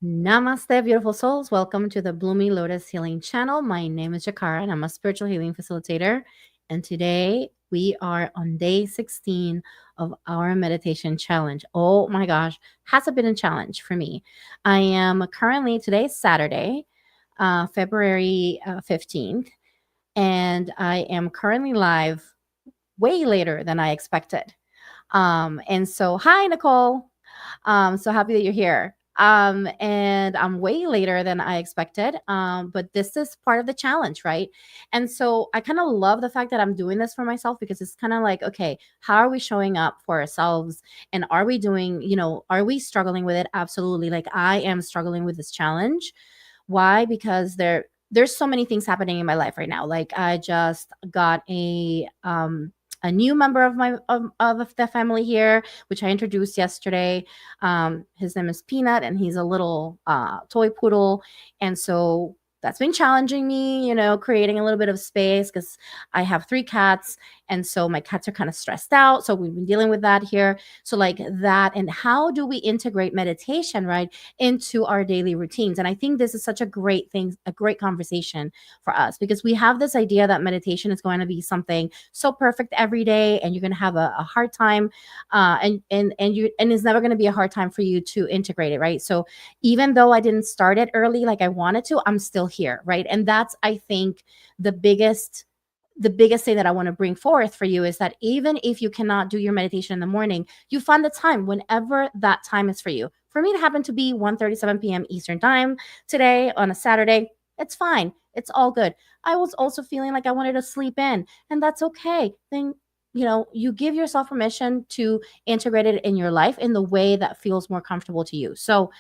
Namaste, beautiful souls. Welcome to the Blooming Lotus Healing Channel. My name is Jakara, and I'm a spiritual healing facilitator. And today we are on day 16 of our meditation challenge. Oh my gosh, has it been a challenge for me? I am currently, today's Saturday, February 15th, and I am currently live way later than I expected. And so, hi, Nicole. So happy that you're here. And I'm way later than I expected. But this is part of the challenge, right? And so I kind of love the fact that I'm doing this for myself because it's kind of like, okay, how are we showing up for ourselves? And are we doing, are we struggling with it? Absolutely. Like I am struggling with this challenge. Why? Because there's so many things happening in my life right now. Like I just got a new member of of the family here, which I introduced yesterday. His name is Peanut, and he's a little toy poodle, and so that's been challenging me, creating a little bit of space because I have 3 cats, and so my cats are kind of stressed out. So we've been dealing with that here. So like that, and how do we integrate meditation, right, into our daily routines? And I think this is such a great thing, a great conversation for us because we have this idea that meditation is going to be something so perfect every day, and you're going to have a hard time, and it's never going to be a hard time for you to integrate it, right? So even though I didn't start it early like I wanted to, I'm still here, right? And that's, I think, the biggest thing that I want to bring forth for you is that even if you cannot do your meditation in the morning, you find the time whenever that time is for you. For me, it happened to be 1:37 p.m. Eastern time today on a Saturday. It's fine. It's all good. I was also feeling like I wanted to sleep in, and that's okay. Then, you give yourself permission to integrate it in your life in the way that feels more comfortable to you. So,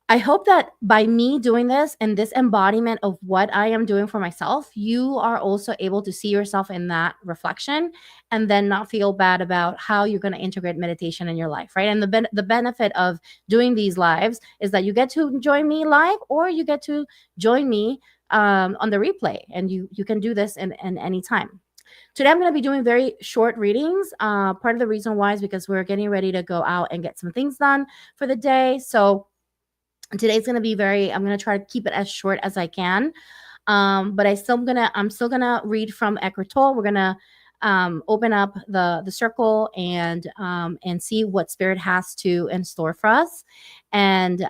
I hope that by me doing this and this embodiment of what I am doing for myself, you are also able to see yourself in that reflection and then not feel bad about how you're going to integrate meditation in your life, right? And the benefit of doing these lives is that you get to join me live or you get to join me on the replay, and you can do this in any time. Today, I'm going to be doing very short readings. Part of the reason why is because we're getting ready to go out and get some things done for the day. So today's going to be I'm going to try to keep it as short as I can. But I'm still gonna read from Eckhart Tolle. We're gonna open up the circle and see what spirit has to in store for us. And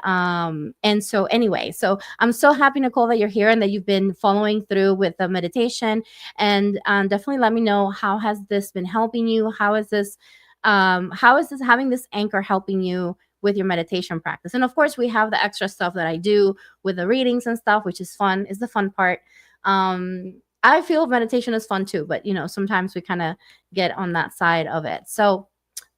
so anyway, so I'm so happy, Nicole, that you're here and that you've been following through with the meditation. And definitely let me know, how has this been helping you? How is this having this anchor helping you with your meditation practice? And of course, we have the extra stuff that I do with the readings and stuff, which is fun, is the fun part. I feel meditation is fun too, but sometimes we kind of get on that side of it. So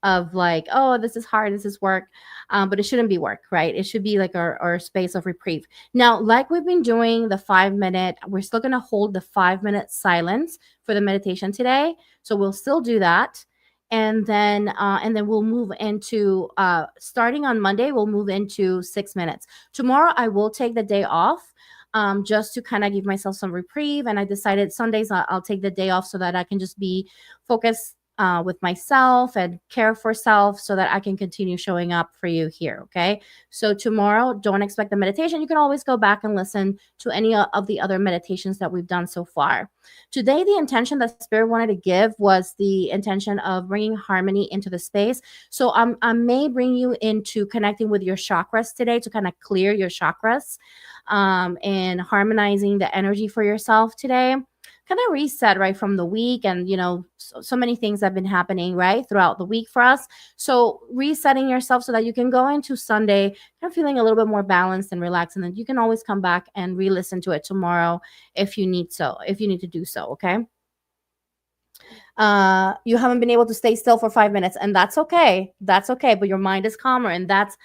of like, oh, this is hard, this is work, but it shouldn't be work, right? It should be like our space of reprieve. Now, like we've been doing the 5-minute, we're still going to hold the 5-minute silence for the meditation today. So we'll still do that. And then we'll move into starting on Monday, we'll move into 6 minutes. Tomorrow I will take the day off, just to kind of give myself some reprieve. And I decided Sundays I'll take the day off so that I can just be focused with myself and care for self so that I can continue showing up for you here. Okay. So tomorrow, don't expect the meditation. You can always go back and listen to any of the other meditations that we've done so far. Today, the intention that Spirit wanted to give was the intention of bringing harmony into the space. So I may bring you into connecting with your chakras today to kind of clear your chakras, and harmonizing the energy for yourself today. Kind of reset, right, from the week. And so many things have been happening right throughout the week for us. So resetting yourself so that you can go into Sunday kind of feeling a little bit more balanced and relaxed. And then you can always come back and re-listen to it tomorrow if you need to do so. Okay. You haven't been able to stay still for 5 minutes, and that's okay. That's okay. But your mind is calmer, and that's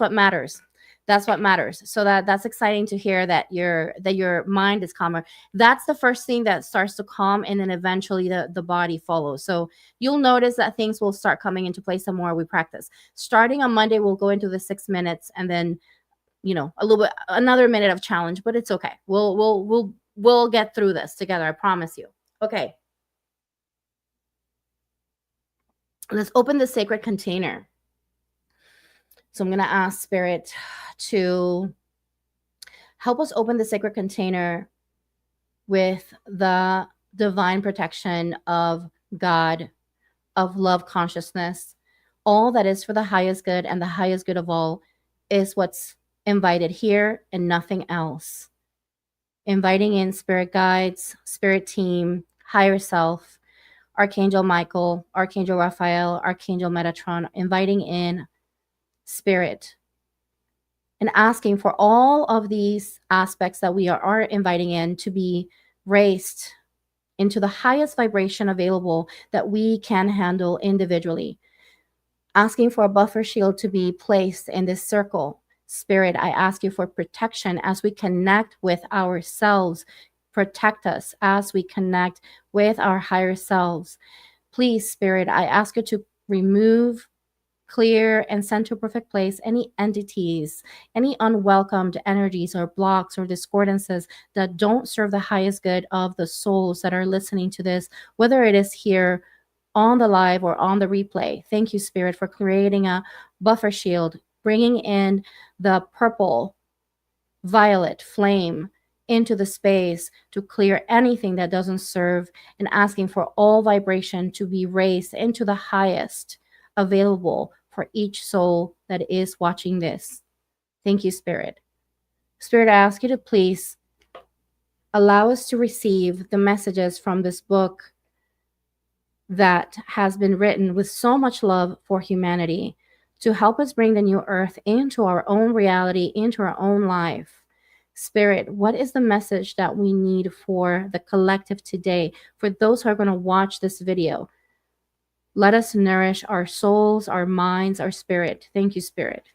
what matters. That's what matters. So that's exciting to hear that your mind is calmer. That's the first thing that starts to calm, and then eventually the body follows. So you'll notice that things will start coming into place the more we practice. Starting on Monday, we'll go into the 6 minutes, and then a little bit, another minute of challenge, but it's okay. We'll get through this together. I promise you. Okay. Let's open the sacred container. So I'm going to ask Spirit to help us open the sacred container with the divine protection of God, of love consciousness. All that is for the highest good, and the highest good of all is what's invited here and nothing else. Inviting in spirit guides, spirit team, higher self, Archangel Michael, Archangel Raphael, Archangel Metatron, inviting in spirit and asking for all of these aspects that we are inviting in to be raised into the highest vibration available that we can handle individually. Asking for a buffer shield to be placed in this circle. Spirit, I ask you for protection as we connect with ourselves. Protect us as we connect with our higher selves. Please, Spirit, I ask you to remove, clear, and send to a perfect place any entities, any unwelcomed energies or blocks or discordances that don't serve the highest good of the souls that are listening to this, whether it is here on the live or on the replay. Thank you, Spirit, for creating a buffer shield, bringing in the purple, violet flame into the space to clear anything that doesn't serve, and asking for all vibration to be raised into the highest available for each soul that is watching this. Thank you, Spirit. Spirit, I ask you to please allow us to receive the messages from this book that has been written with so much love for humanity to help us bring the new earth into our own reality, into our own life. Spirit, what is the message that we need for the collective today, for those who are going to watch this video? Let us nourish our souls, our minds, our spirit. Thank you, Spirit.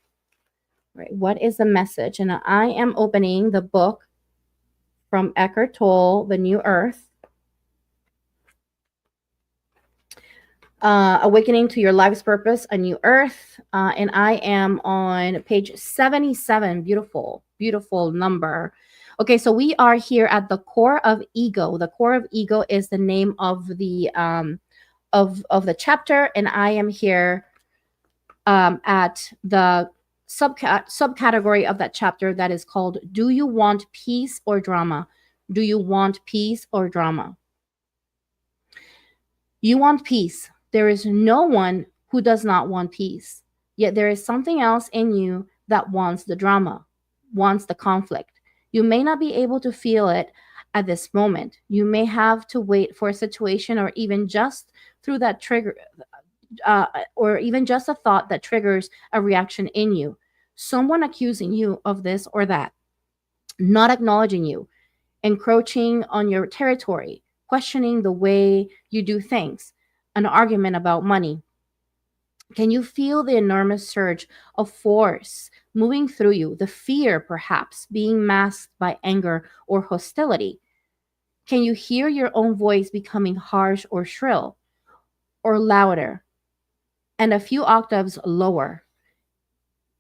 Right. What is the message? And I am opening the book from Eckhart Tolle, The New Earth. Awakening to Your Life's Purpose, A New Earth. And I am on page 77. Beautiful, beautiful number. Okay, so we are here at the core of ego. The core of ego is the name of the of the chapter, and I am here at the subcategory of that chapter that is called "Do You Want Peace or Drama?" Do you want peace or drama? You want peace. There is no one who does not want peace. Yet there is something else in you that wants the drama, wants the conflict. You may not be able to feel it at this moment. You may have to wait for a situation, or even just through that trigger, or even just a thought that triggers a reaction in you. Someone accusing you of this or that, not acknowledging you, encroaching on your territory, questioning the way you do things, an argument about money. Can you feel the enormous surge of force moving through you? The fear, perhaps, being masked by anger or hostility? Can you hear your own voice becoming harsh or shrill, or louder, and a few octaves lower?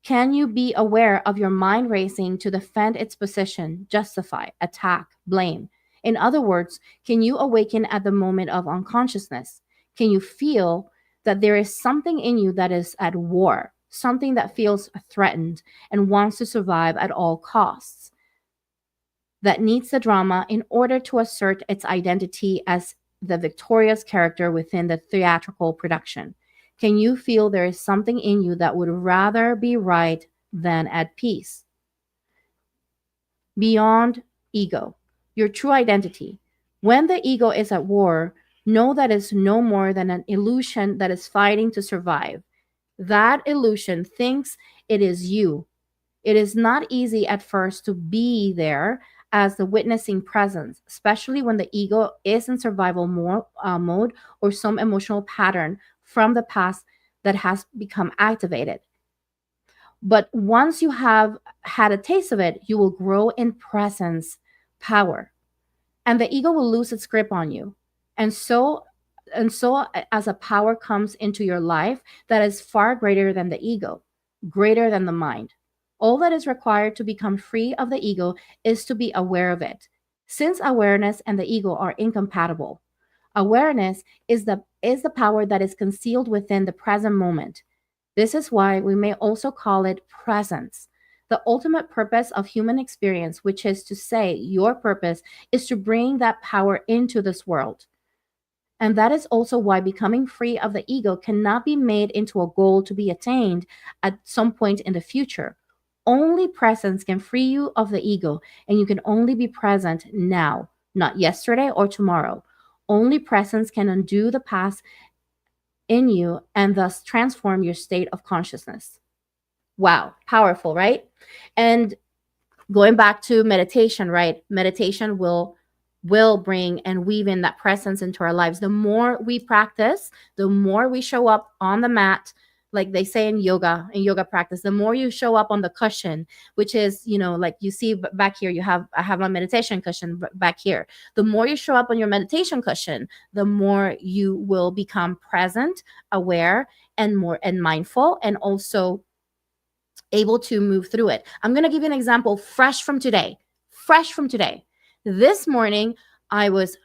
Can you be aware of your mind racing to defend its position, justify, attack, blame? In other words, can you awaken at the moment of unconsciousness? Can you feel that there is something in you that is at war, something that feels threatened and wants to survive at all costs, that needs the drama in order to assert its identity as the victorious character within the theatrical production? Can you feel there is something in you that would rather be right than at peace? Beyond ego, your true identity. When the ego is at war, know that it's no more than an illusion that is fighting to survive. That illusion thinks it is you. It is not easy at first to be there as the witnessing presence, especially when the ego is in survival mode, or some emotional pattern from the past that has become activated. But once you have had a taste of it, you will grow in presence, power, and the ego will lose its grip on you. And so as a power comes into your life that is far greater than the ego, greater than the mind. All that is required to become free of the ego is to be aware of it. Since awareness and the ego are incompatible, awareness is the power that is concealed within the present moment. This is why we may also call it presence. The ultimate purpose of human experience, which is to say, your purpose is to bring that power into this world. And that is also why becoming free of the ego cannot be made into a goal to be attained at some point in the future. Only presence can free you of the ego, and you can only be present now, not yesterday or tomorrow. Only presence can undo the past in you and thus transform your state of consciousness. Wow, powerful, right? And going back to meditation, right? Meditation will bring and weave in that presence into our lives. The more we practice, the more we show up on the mat, like they say in yoga practice, the more you show up on the cushion, which is, like you see back here, I have my meditation cushion back here. The more you show up on your meditation cushion, the more you will become present, aware, and mindful, and also able to move through it. I'm going to give you an example fresh from today. This morning, I was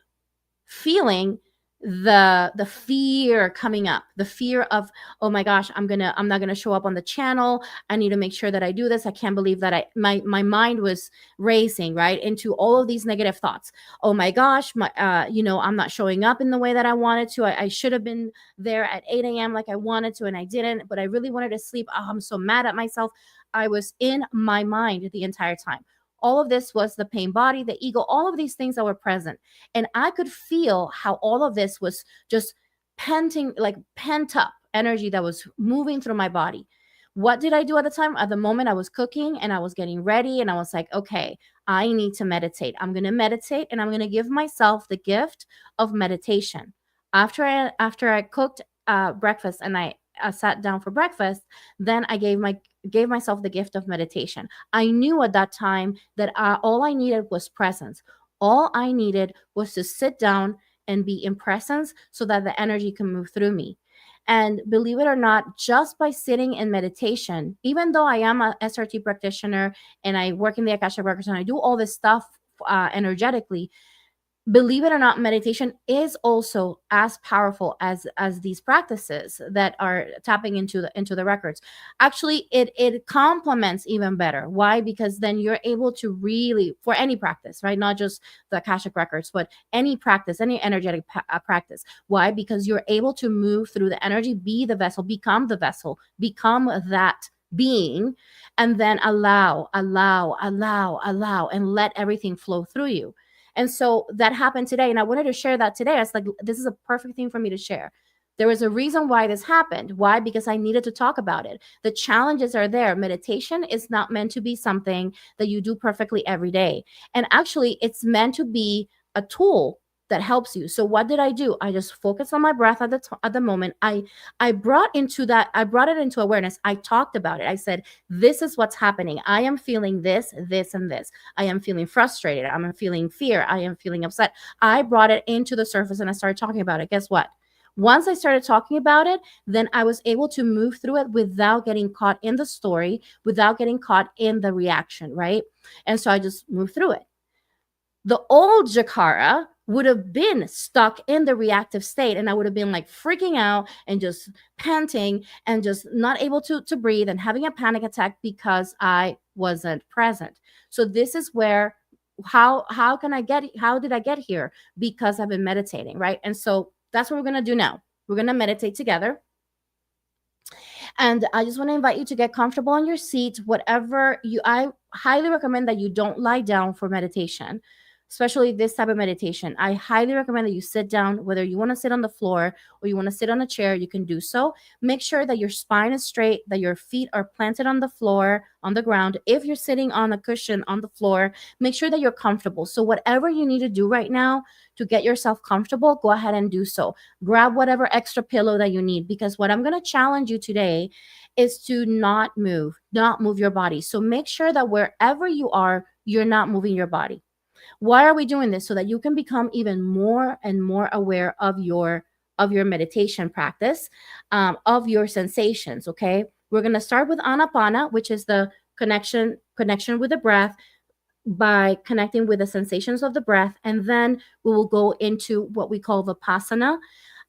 feeling the fear coming up, the fear of, oh my gosh, I'm not gonna show up on the channel. I need to make sure that I do this. I can't believe that my mind was racing right into all of these negative thoughts. Oh my gosh, I'm not showing up in the way that I wanted to. I should have been there at 8 a.m. like I wanted to, and I didn't, but I really wanted to sleep. Oh, I'm so mad at myself. I was in my mind the entire time. All of this was the pain body, the ego, all of these things that were present. And I could feel how all of this was just pent up energy that was moving through my body. What did I do at the time? At the moment, I was cooking and I was getting ready, and I was like, okay, I need to meditate. I'm going to meditate, and I'm going to give myself the gift of meditation. After I cooked breakfast and I sat down for breakfast, then I gave myself the gift of meditation. I knew at that time that all I needed was presence. All I needed was to sit down and be in presence so that the energy can move through me. And believe it or not, just by sitting in meditation, even though I am a SRT practitioner and I work in the Akashic Records and I do all this stuff energetically, believe it or not, meditation is also as powerful as these practices that are tapping into the records. Actually, it complements even better. Why? Because then you're able to really, for any practice, right, not just the Akashic Records, but any practice, any energetic practice. Why? Because you're able to move through the energy, be the vessel, become that being, and then allow, and let everything flow through you. And so that happened today. And I wanted to share that today. I was like, this is a perfect thing for me to share. There was a reason why this happened. Why? Because I needed to talk about it. The challenges are there. Meditation is not meant to be something that you do perfectly every day. And actually, it's meant to be a tool that helps you. So what did I do? I just focused on my breath at the moment. I brought it into awareness. I talked about it. I said, this is what's happening. I am feeling this, this, and this. I am feeling frustrated. I'm feeling fear. I am feeling upset. I brought it into the surface and I started talking about it. Guess what? Once I started talking about it, then I was able to move through it without getting caught in the story, without getting caught in the reaction, right? And so I just moved through it. The old Jakara would have been stuck in the reactive state, and I would have been like freaking out and just panting and just not able to breathe and having a panic attack because I wasn't present. So this is where how did I get here? Because I've been meditating, right? And so that's what we're going to do now. We're going to meditate together. And I just want to invite you to get comfortable on your seat. I highly recommend that you don't lie down for meditation, especially this type of meditation. I highly recommend that you sit down, whether you want to sit on the floor or you want to sit on a chair, you can do so. Make sure that your spine is straight, that your feet are planted on the floor, on the ground. If you're sitting on a cushion on the floor, make sure that you're comfortable. So whatever you need to do right now to get yourself comfortable, go ahead and do so. Grab whatever extra pillow that you need, because what I'm going to challenge you today is to not move your body. So make sure that wherever you are, you're not moving your body. Why are we doing this? So that you can become even more and more aware of your meditation practice, of your sensations. Okay, we're going to start with Anapana, which is the connection with the breath, by connecting with the sensations of the breath, and then we will go into what we call Vipassana,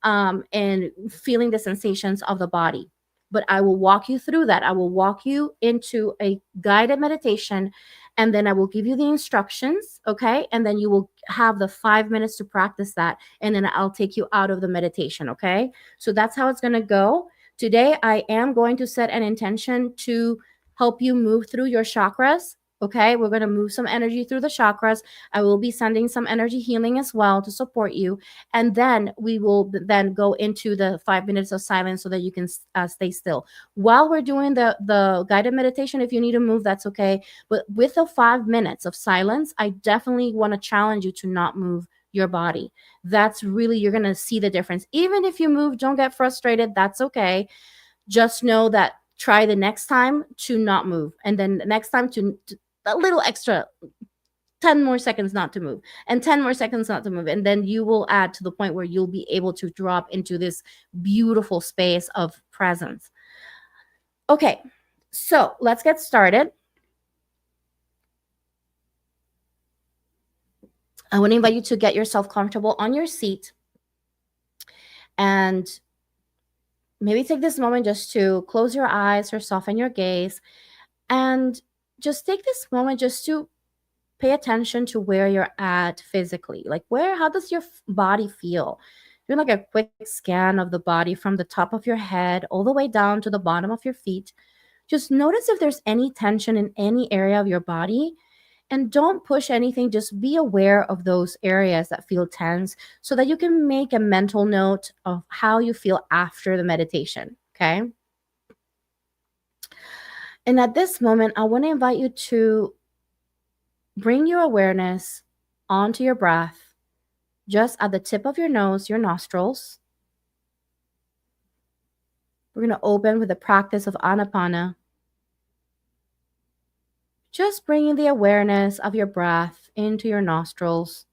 and feeling the sensations of the body. but I will walk you through that. I will walk you into a guided meditation, and then I will give you the instructions, okay? And then you will have the 5 minutes to practice that, and then I'll take you out of the meditation, okay? So that's how it's going to go. Today, I am going to set an intention to help you move through your chakras. Okay, we're going to move some energy through the chakras. I will be sending some energy healing as well to support you. And then we will then go into the 5 minutes of silence so that you can stay still. While we're doing the guided meditation, if you need to move, that's okay. But with the 5 minutes of silence, I definitely want to challenge you to not move your body. That's really, you're going to see the difference. Even if you move, don't get frustrated. That's okay. Just know that try the next time to not move. And then the next time to a little extra 10 more seconds not to move, and 10 more seconds not to move, and then you will add to the point where you'll be able to drop into this beautiful space of presence. Okay, so let's get started. I want to invite you to get yourself comfortable on your seat, and maybe take this moment just to close your eyes or soften your gaze, and just take this moment just to pay attention to where you're at physically. Like, how does your body feel? Do like a quick scan of the body from the top of your head all the way down to the bottom of your feet. Just notice if there's any tension in any area of your body, and don't push anything. Just be aware of those areas that feel tense so that you can make a mental note of how you feel after the meditation. Okay. And at this moment, I want to invite you to bring your awareness onto your breath, just at the tip of your nose, your nostrils. We're going to open with the practice of Anapana. Just bringing the awareness of your breath into your nostrils.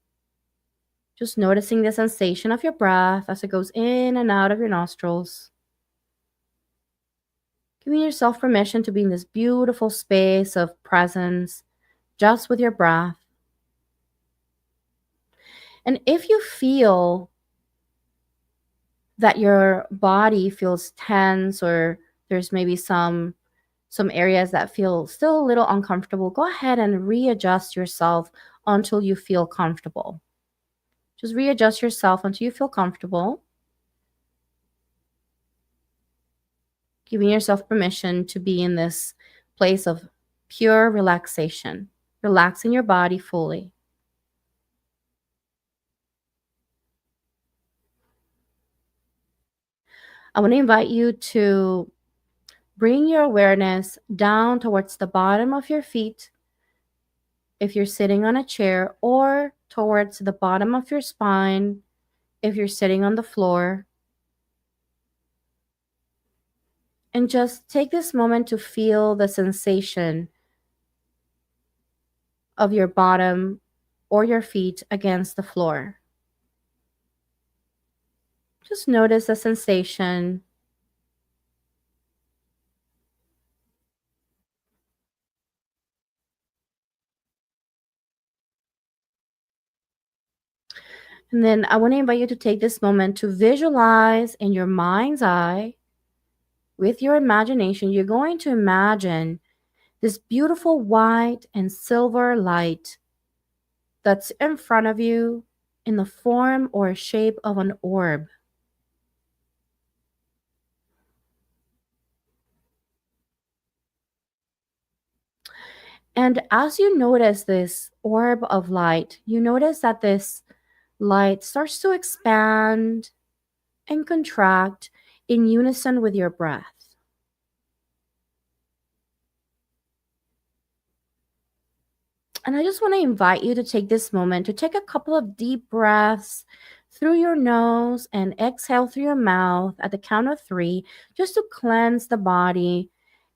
Just noticing the sensation of your breath as it goes in and out of your nostrils. Giving yourself permission to be in this beautiful space of presence, just with your breath. And if you feel that your body feels tense, or there's maybe some areas that feel still a little uncomfortable, go ahead and readjust yourself until you feel comfortable. Just readjust yourself until you feel comfortable. Giving yourself permission to be in this place of pure relaxation, relaxing your body fully. I want to invite you to bring your awareness down towards the bottom of your feet if you're sitting on a chair, or towards the bottom of your spine if you're sitting on the floor. And just take this moment to feel the sensation of your bottom or your feet against the floor. Just notice the sensation. And then I want to invite you to take this moment to visualize in your mind's eye, with your imagination. You're going to imagine this beautiful white and silver light that's in front of you in the form or shape of an orb. And as you notice this orb of light, you notice that this light starts to expand and contract in unison with your breath. And I just want to invite you to take this moment to take a couple of deep breaths through your nose and exhale through your mouth at the count of 3, just to cleanse the body.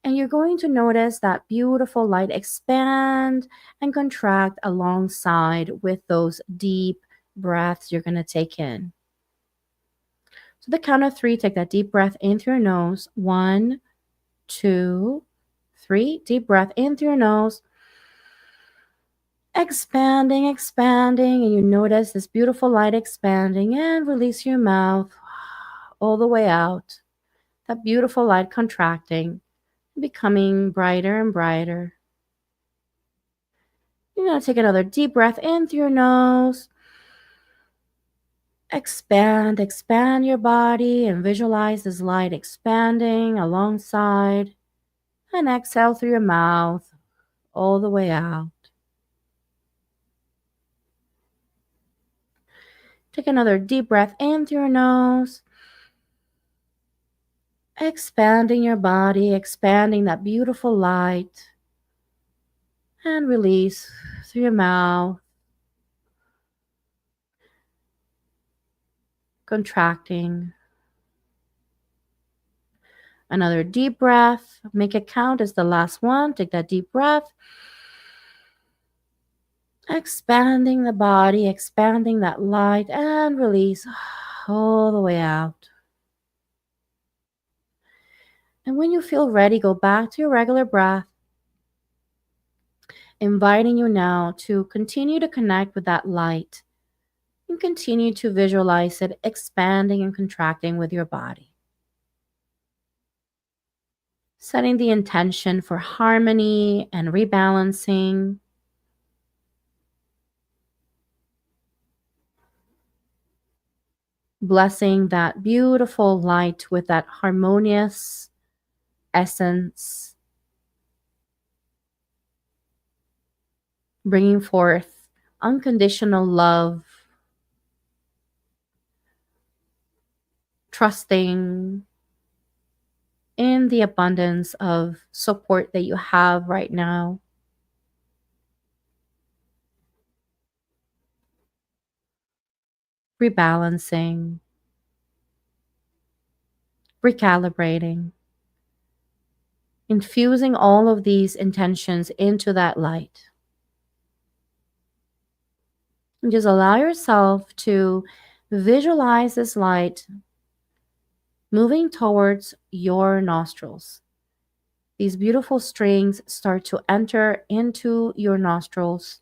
And you're going to notice that beautiful light expand and contract alongside with those deep breaths you're going to take in. So the count of 3, take that deep breath in through your nose. 1, 2, 3. Deep breath in through your nose. Expanding, expanding, and you notice this beautiful light expanding, and release your mouth all the way out. that beautiful light contracting, becoming brighter and brighter. You're going to take another deep breath in through your nose. Expand your body and visualize this light expanding alongside. And exhale through your mouth all the way out. Take another deep breath in through your nose. Expanding your body, expanding that beautiful light. And release through your mouth. Contracting. Another deep breath. Make it count as the last one. Take that deep breath. Expanding the body, expanding that light, and release all the way out. And when you feel ready, go back to your regular breath, inviting you now to continue to connect with that light and continue to visualize it expanding and contracting with your body. Setting the intention for harmony and rebalancing. Blessing that beautiful light with that harmonious essence. Bringing forth unconditional love. Trusting in the abundance of support that you have right now. Rebalancing. Recalibrating. Infusing all of these intentions into that light. And just allow yourself to visualize this light moving towards your nostrils. These beautiful strings start to enter into your nostrils.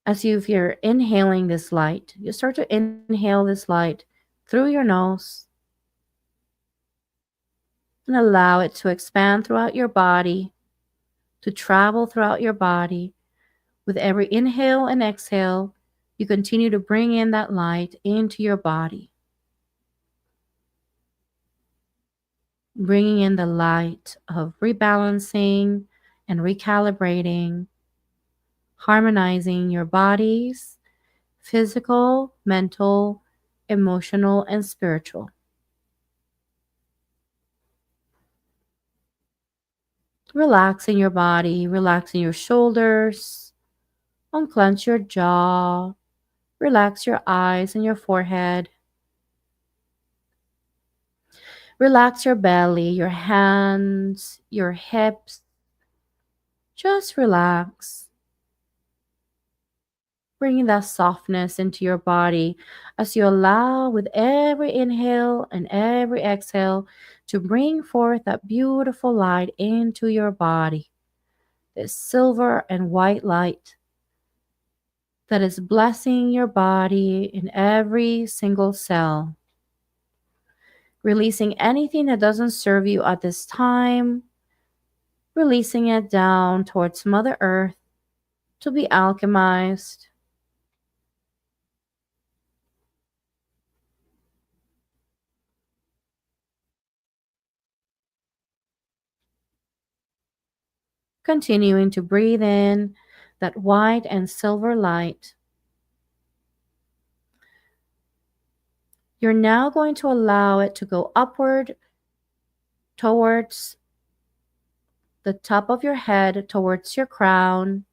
As if you're inhaling this light, you start to inhale this light through your nose and allow it to expand throughout your body, to travel throughout your body. With every inhale and exhale, you continue to bring in that light into your body. Bringing in the light of rebalancing and recalibrating, harmonizing your bodies, physical, mental, emotional, and spiritual. Relaxing your body, relaxing your shoulders, unclench your jaw, relax your eyes and your forehead. Relax your belly, your hands, your hips. Just relax. Bringing that softness into your body as you allow with every inhale and every exhale to bring forth that beautiful light into your body. This silver and white light that is blessing your body in every single cell. Releasing anything that doesn't serve you at this time. Releasing it down towards Mother Earth to be alchemized. Continuing to breathe in that white and silver light. You're now going to allow it to go upward towards the top of your head, towards your crown.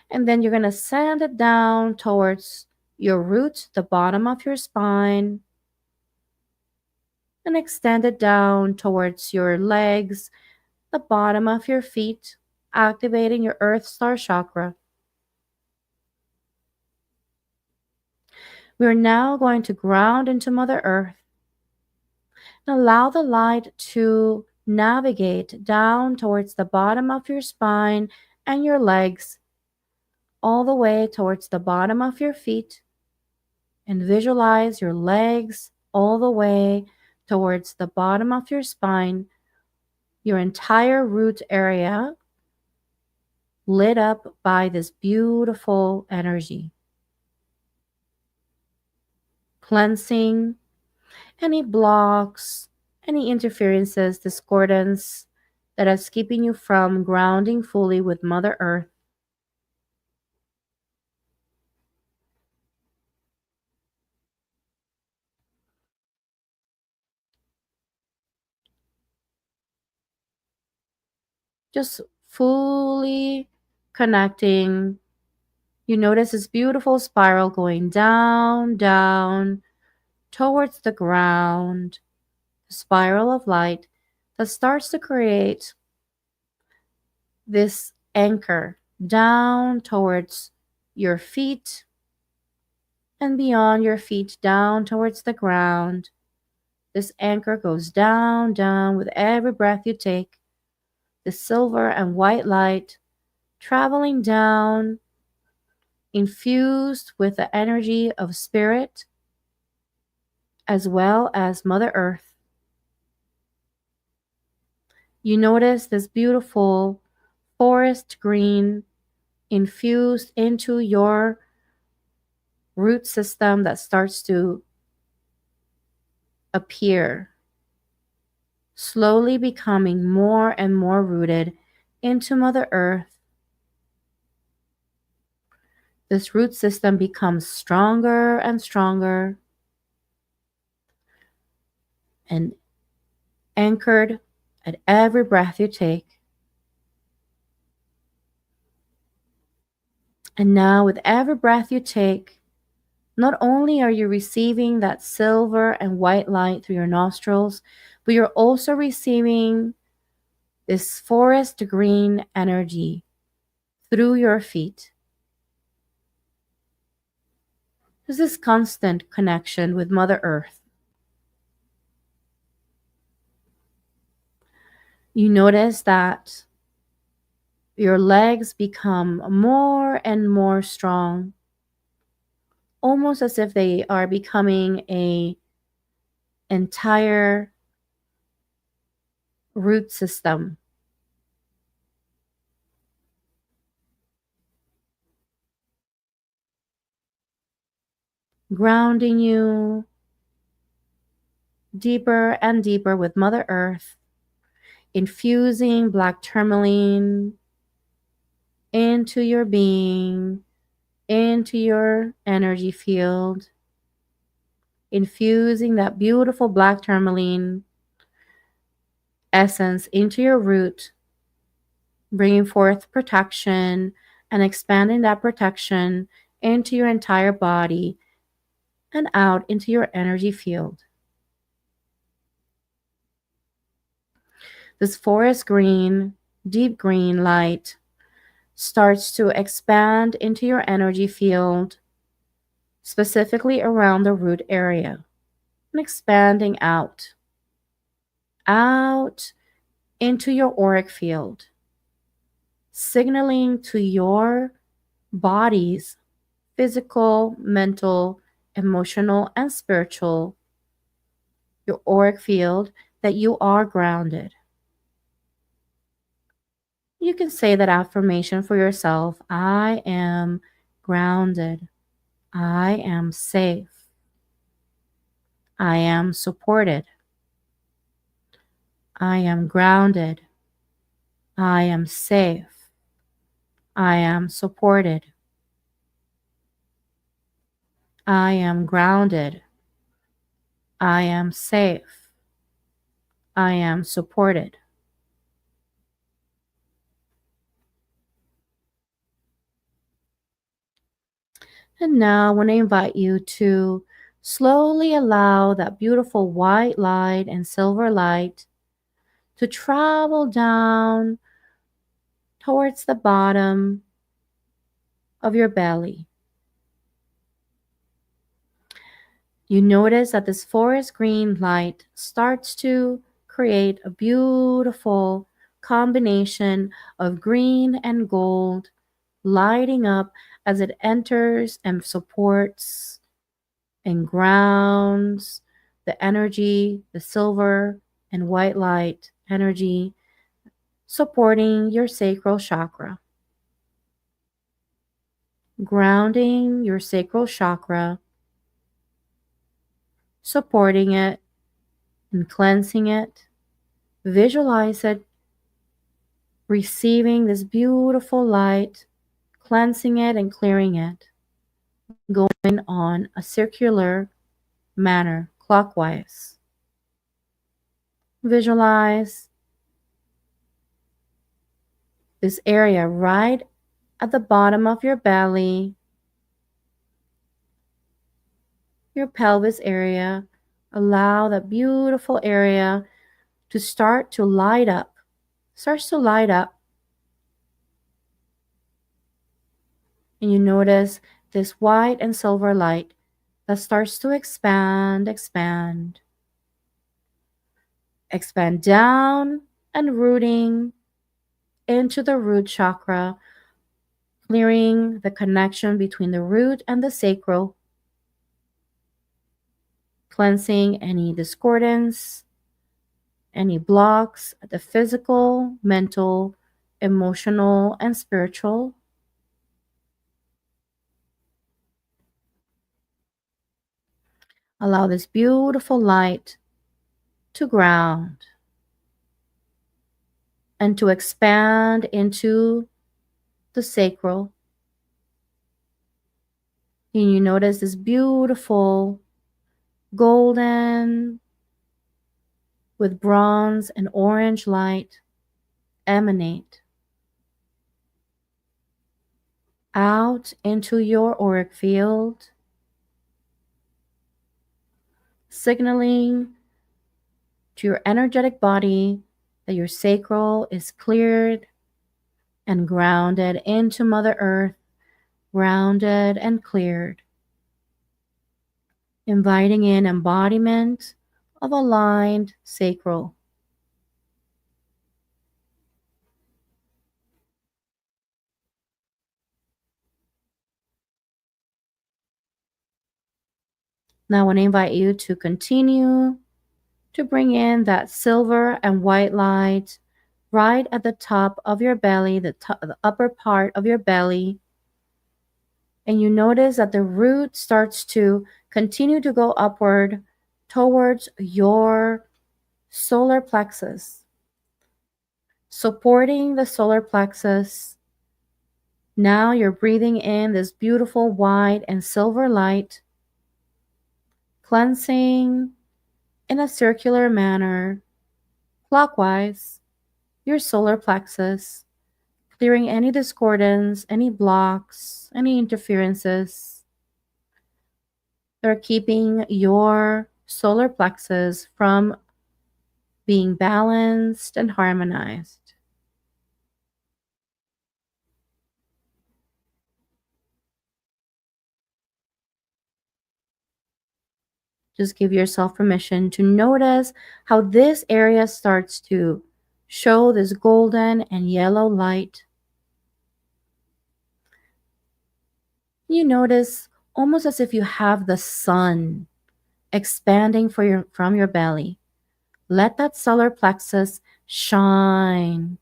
And then you're going to send it down towards your roots, the bottom of your spine. And extend it down towards your legs, the bottom of your feet, activating your Earth Star Chakra. We are now going to ground into Mother Earth and allow the light to navigate down towards the bottom of your spine and your legs, all the way towards the bottom of your feet, and visualize your legs all the way towards the bottom of your spine, your entire root area lit up by this beautiful energy, cleansing any blocks, any interferences, discordance that is keeping you from grounding fully with Mother Earth. Just fully connecting. You notice this beautiful spiral going down, down towards the ground, the spiral of light that starts to create this anchor down towards your feet and beyond your feet, down towards the ground. This anchor goes down, down with every breath you take. The silver and white light traveling down, infused with the energy of spirit as well as Mother Earth. You notice this beautiful forest green infused into your root system that starts to appear, slowly becoming more and more rooted into Mother Earth. This root system becomes stronger and stronger and anchored at every breath you take. And now, with every breath you take, not only are you receiving that silver and white light through your nostrils, but you're also receiving this forest green energy through your feet. There's this constant connection with Mother Earth. You notice that your legs become more and more strong, almost as if they are becoming a entire root system. Grounding you deeper and deeper with Mother Earth, infusing black tourmaline into your being, into your energy field, infusing that beautiful black tourmaline essence into your root, bringing forth protection and expanding that protection into your entire body and out into your energy field. This forest green, deep green light starts to expand into your energy field, specifically around the root area, and expanding out into your auric field, signaling to your body's physical, mental, emotional, and spiritual, your auric field, that you are grounded. You can say that affirmation for yourself. I am grounded. I am safe. I am supported. I am grounded. I am safe. I am supported. I am grounded. I am safe. I am supported. And now I want to invite you to slowly allow that beautiful white light and silver light to travel down towards the bottom of your belly. You notice that this forest green light starts to create a beautiful combination of green and gold, lighting up as it enters and supports and grounds the energy, the silver and white light energy, supporting your sacral chakra. Grounding your sacral chakra, supporting it and cleansing it. Visualize it receiving this beautiful light, cleansing it and clearing it, going on a circular manner, clockwise. Visualize this area right at the bottom of your belly, your pelvis area. Allow that beautiful area to start to light up. Starts to light up. And you notice this white and silver light that starts to expand down and rooting into the root chakra, clearing the connection between the root and the sacral, cleansing any discordance, any blocks at the physical, mental, emotional, and spiritual. Allow this beautiful light to ground and to expand into the sacral. And you notice this beautiful golden with bronze and orange light emanate out into your auric field, signaling to your energetic body that your sacral is cleared and grounded into Mother Earth, grounded and cleared, inviting in embodiment of aligned sacral. Now I want to invite you to continue to bring in that silver and white light right at the top of your belly, the upper part of your belly. And you notice that the root starts to continue to go upward towards your solar plexus, supporting the solar plexus. Now you're breathing in this beautiful white and silver light, cleansing in a circular manner, clockwise, your solar plexus, clearing any discordance, any blocks, any interferences that are keeping your solar plexus from being balanced and harmonized. Just give yourself permission to notice how this area starts to show this golden and yellow light. You notice almost as if you have the sun expanding from your belly. Let that solar plexus shine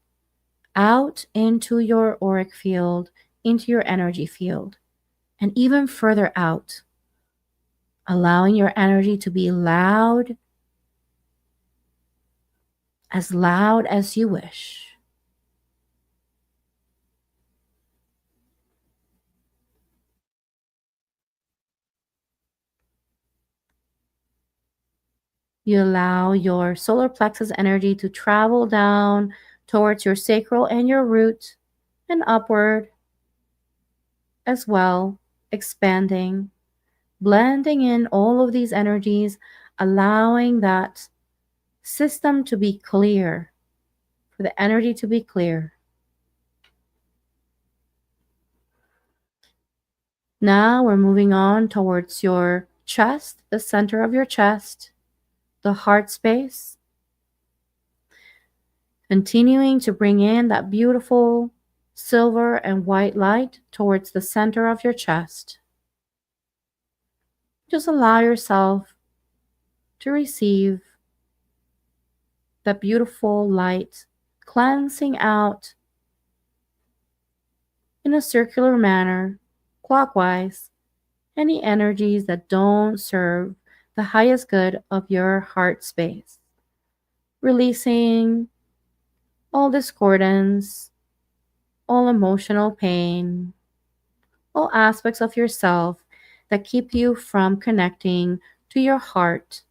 out into your auric field, into your energy field, and even further out, allowing your energy to be loud as you wish. You allow your solar plexus energy to travel down towards your sacral and your root and upward as well, expanding, blending in all of these energies, allowing that system to be clear, for the energy to be clear. Now we're moving on towards your chest, the center of your chest, the heart space. Continuing to bring in that beautiful silver and white light towards the center of your chest. Just allow yourself to receive that beautiful light, cleansing out in a circular manner, clockwise, any energies that don't serve the highest good of your heart space. Releasing all discordance, all emotional pain, all aspects of yourself that keep you from connecting to your heart,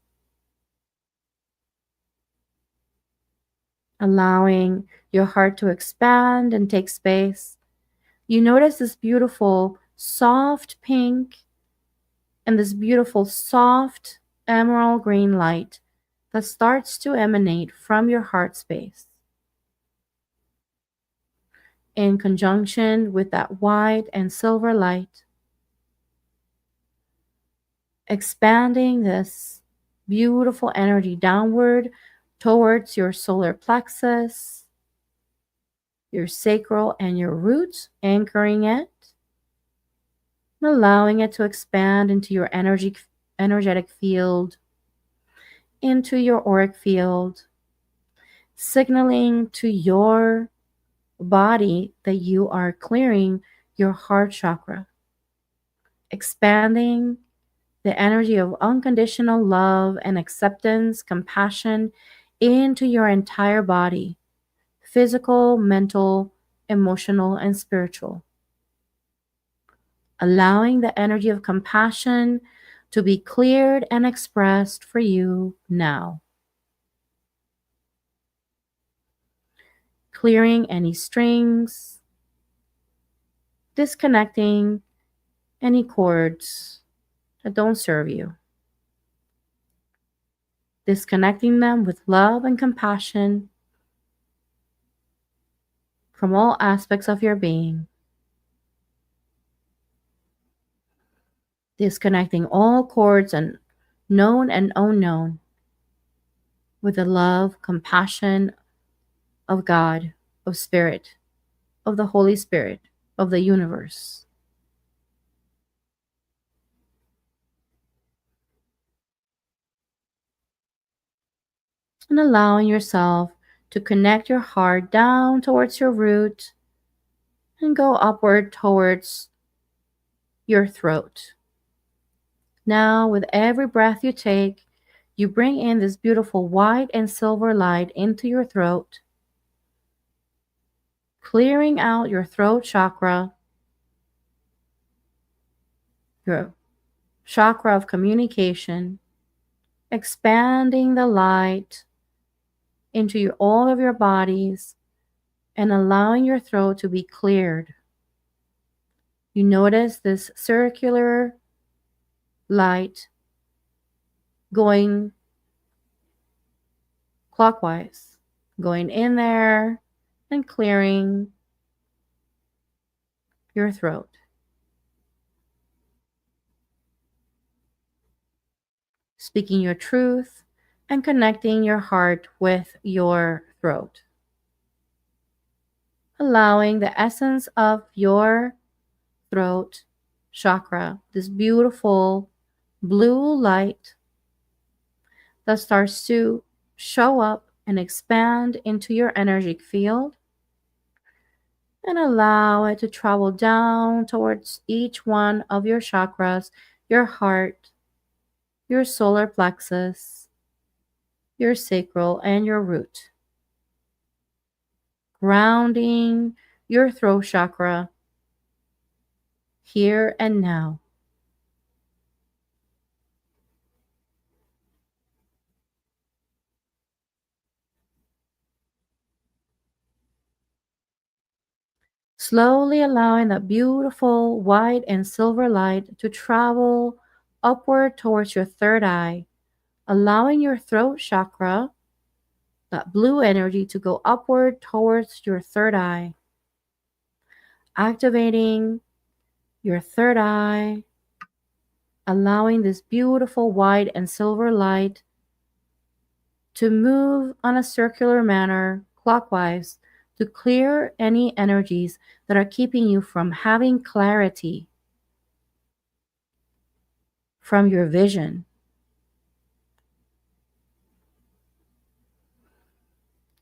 allowing your heart to expand and take space. You notice this beautiful soft pink and this beautiful soft emerald green light that starts to emanate from your heart space in conjunction with that white and silver light, expanding this beautiful energy downward towards your solar plexus, your sacral, and your roots, anchoring it, allowing it to expand into your energetic field, into your auric field, signaling to your body that you are clearing your heart chakra, expanding the energy of unconditional love and acceptance, compassion into your entire body, physical, mental, emotional, and spiritual. Allowing the energy of compassion to be cleared and expressed for you now. Clearing any strings, disconnecting any cords that don't serve you. Disconnecting them with love and compassion from all aspects of your being. Disconnecting all cords and known and unknown with the love, compassion of God, of Spirit, of the Holy Spirit, of the universe. And allowing yourself to connect your heart down towards your root and go upward towards your throat. Now, with every breath you take, you bring in this beautiful white and silver light into your throat, clearing out your throat chakra, your chakra of communication, expanding the light into all of your bodies and allowing your throat to be cleared. You notice this circular light going clockwise, going in there and clearing your throat. Speaking your truth and connecting your heart with your throat. Allowing the essence of your throat chakra, this beautiful blue light that starts to show up and expand into your energetic field, and allow it to travel down towards each one of your chakras, your heart, your solar plexus, your sacral, and your root. Grounding your throat chakra here and now. Slowly allowing that beautiful white and silver light to travel upward towards your third eye, allowing your throat chakra, that blue energy, to go upward towards your third eye, activating your third eye, allowing this beautiful white and silver light to move on a circular manner clockwise to clear any energies that are keeping you from having clarity. from your vision.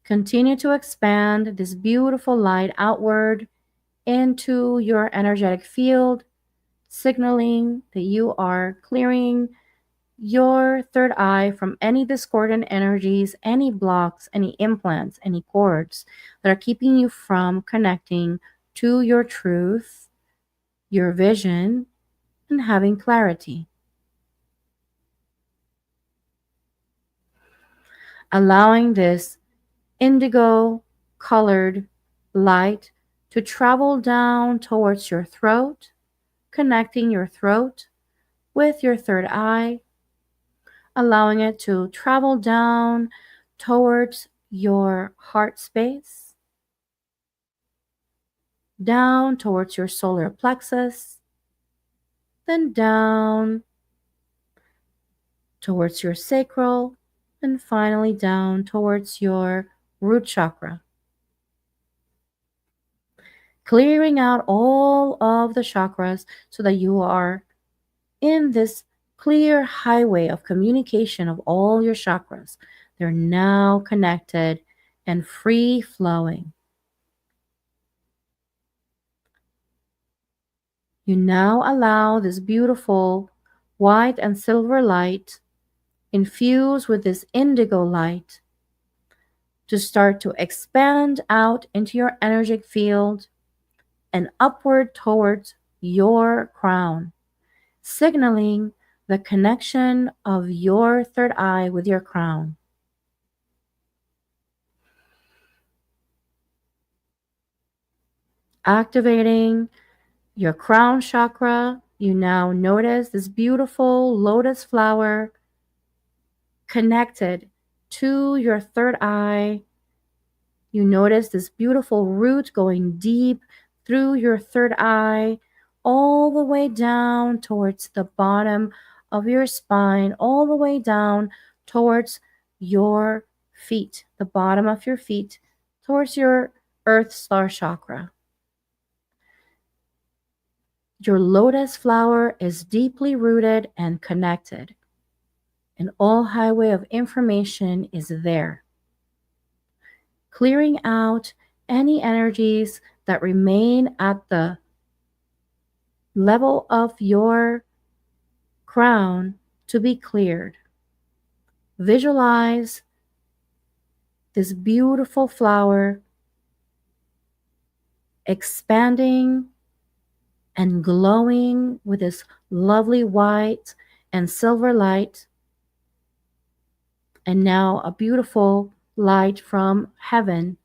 Continue to expand this beautiful light outward into your energetic field, signaling that you are clearing your third eye from any discordant energies, any blocks, any implants, any cords that are keeping you from connecting to your truth, your vision, and having clarity. Allowing this indigo colored light to travel down towards your throat, connecting your throat with your third eye, allowing it to travel down towards your heart space, down towards your solar plexus, then down towards your sacral, and finally down towards your root chakra. Clearing out all of the chakras so that you are in this clear highway of communication of all your chakras. They're now connected and free flowing. You now allow this beautiful white and silver light infused with this indigo light to start to expand out into your energetic field and upward towards your crown, signaling the connection of your third eye with your crown. Activating your crown chakra, you now notice this beautiful lotus flower connected to your third eye. You notice this beautiful root going deep through your third eye, all the way down towards the bottom of your spine, all the way down towards your feet, the bottom of your feet, towards your earth star chakra. Your lotus flower is deeply rooted and connected, and all highway of information is there. Clearing out any energies that remain at the level of your crown to be cleared. Visualize this beautiful flower expanding and glowing with this lovely white and silver light. And now a beautiful light from heaven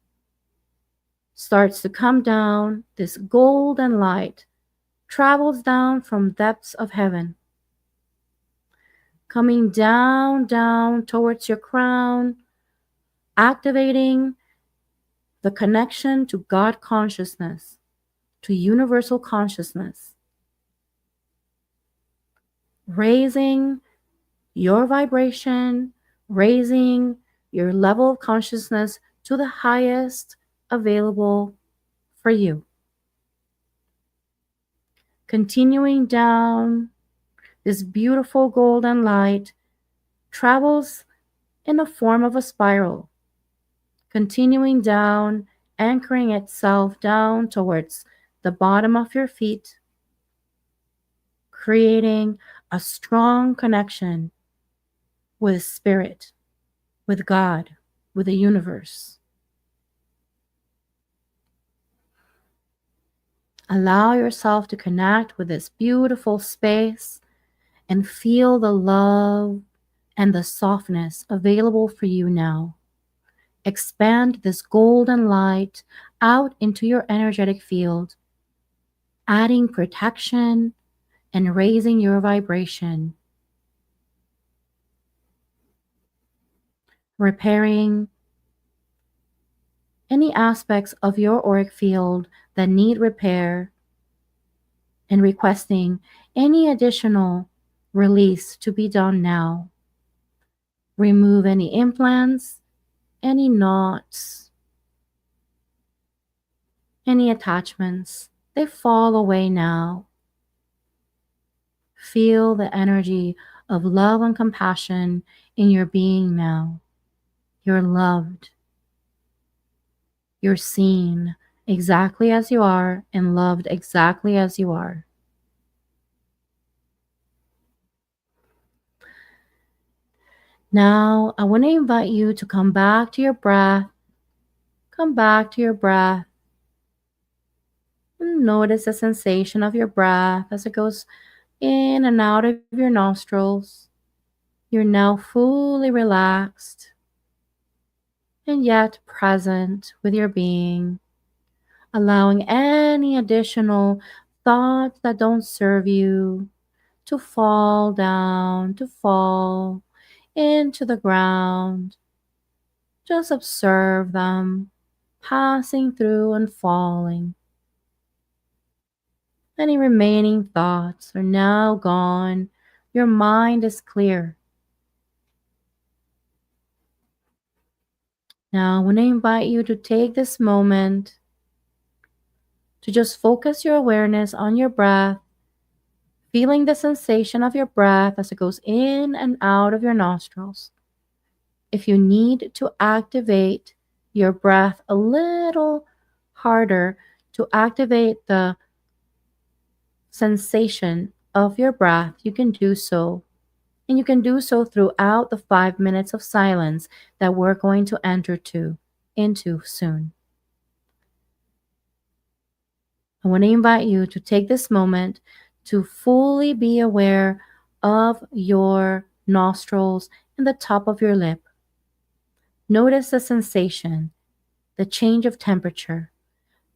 starts to come down. This golden light travels down from depths of heaven, coming down towards your crown, activating the connection to God consciousness, to universal consciousness, raising your vibration, raising your level of consciousness to the highest available for you. Continuing down, this beautiful golden light travels in the form of a spiral, continuing down, anchoring itself down towards the bottom of your feet, creating a strong connection with spirit, with God, with the universe. Allow yourself to connect with this beautiful space and feel the love and the softness available for you now. Expand this golden light out into your energetic field, adding protection and raising your vibration, repairing any aspects of your auric field that need repair, and requesting any additional release to be done now. Remove any implants, any knots, any attachments. They fall away now. Feel the energy of love and compassion in your being now. You're loved. You're seen exactly as you are and loved exactly as you are. Now, I want to invite you to come back to your breath. Come back to your breath. And notice the sensation of your breath as it goes in and out of your nostrils. You're now fully relaxed and yet present with your being, allowing any additional thoughts that don't serve you to fall down, to fall into the ground. Just observe them passing through and falling. Any remaining thoughts are now gone. Your mind is clear. Now, I want to invite you to take this moment to just focus your awareness on your breath, feeling the sensation of your breath as it goes in and out of your nostrils. If you need to activate your breath a little harder to activate the sensation of your breath, you can do so. And you can do so throughout the 5 minutes of silence that we're going to enter into soon. I want to invite you to take this moment to fully be aware of your nostrils and the top of your lip. Notice the sensation, the change of temperature.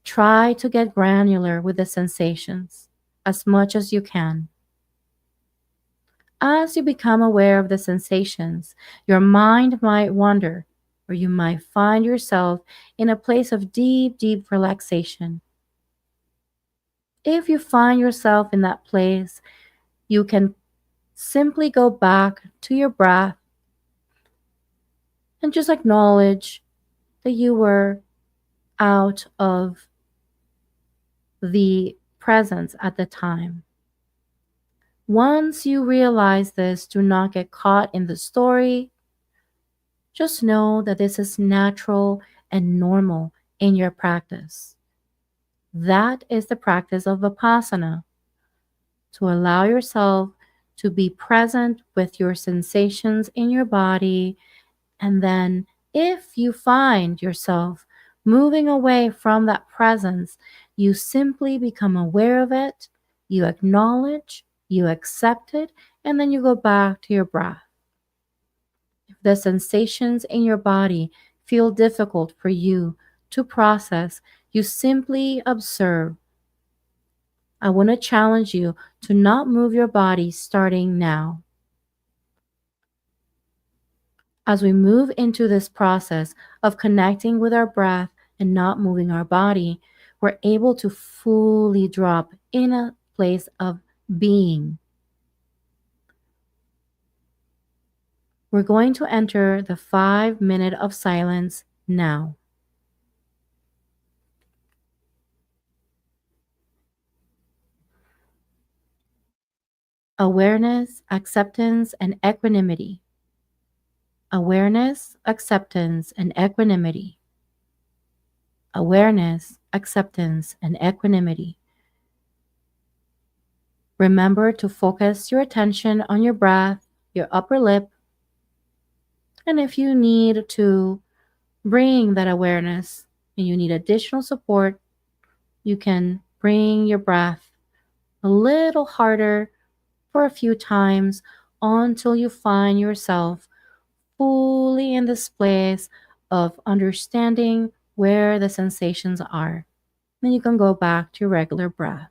Try to get granular with the sensations as much as you can. As you become aware of the sensations, your mind might wander, or you might find yourself in a place of deep, deep relaxation. If you find yourself in that place, you can simply go back to your breath and just acknowledge that you were out of the presence at the time. Once you realize this, do not get caught in the story. Just know that this is natural and normal in your practice. That is the practice of Vipassana, to allow yourself to be present with your sensations in your body. And then if you find yourself moving away from that presence, you simply become aware of it, you acknowledge, you accept it, and then you go back to your breath. If the sensations in your body feel difficult for you to process, you simply observe. I want to challenge you to not move your body starting now. As we move into this process of connecting with our breath and not moving our body, we're able to fully drop in a place of being. We're going to enter the 5 minute of silence now. Awareness, acceptance, and equanimity. Awareness, acceptance, and equanimity. Awareness, acceptance, and equanimity. Remember to focus your attention on your breath, your upper lip, and if you need to bring that awareness and you need additional support, you can bring your breath a little harder for a few times until you find yourself fully in this place of understanding where the sensations are. Then you can go back to your regular breath.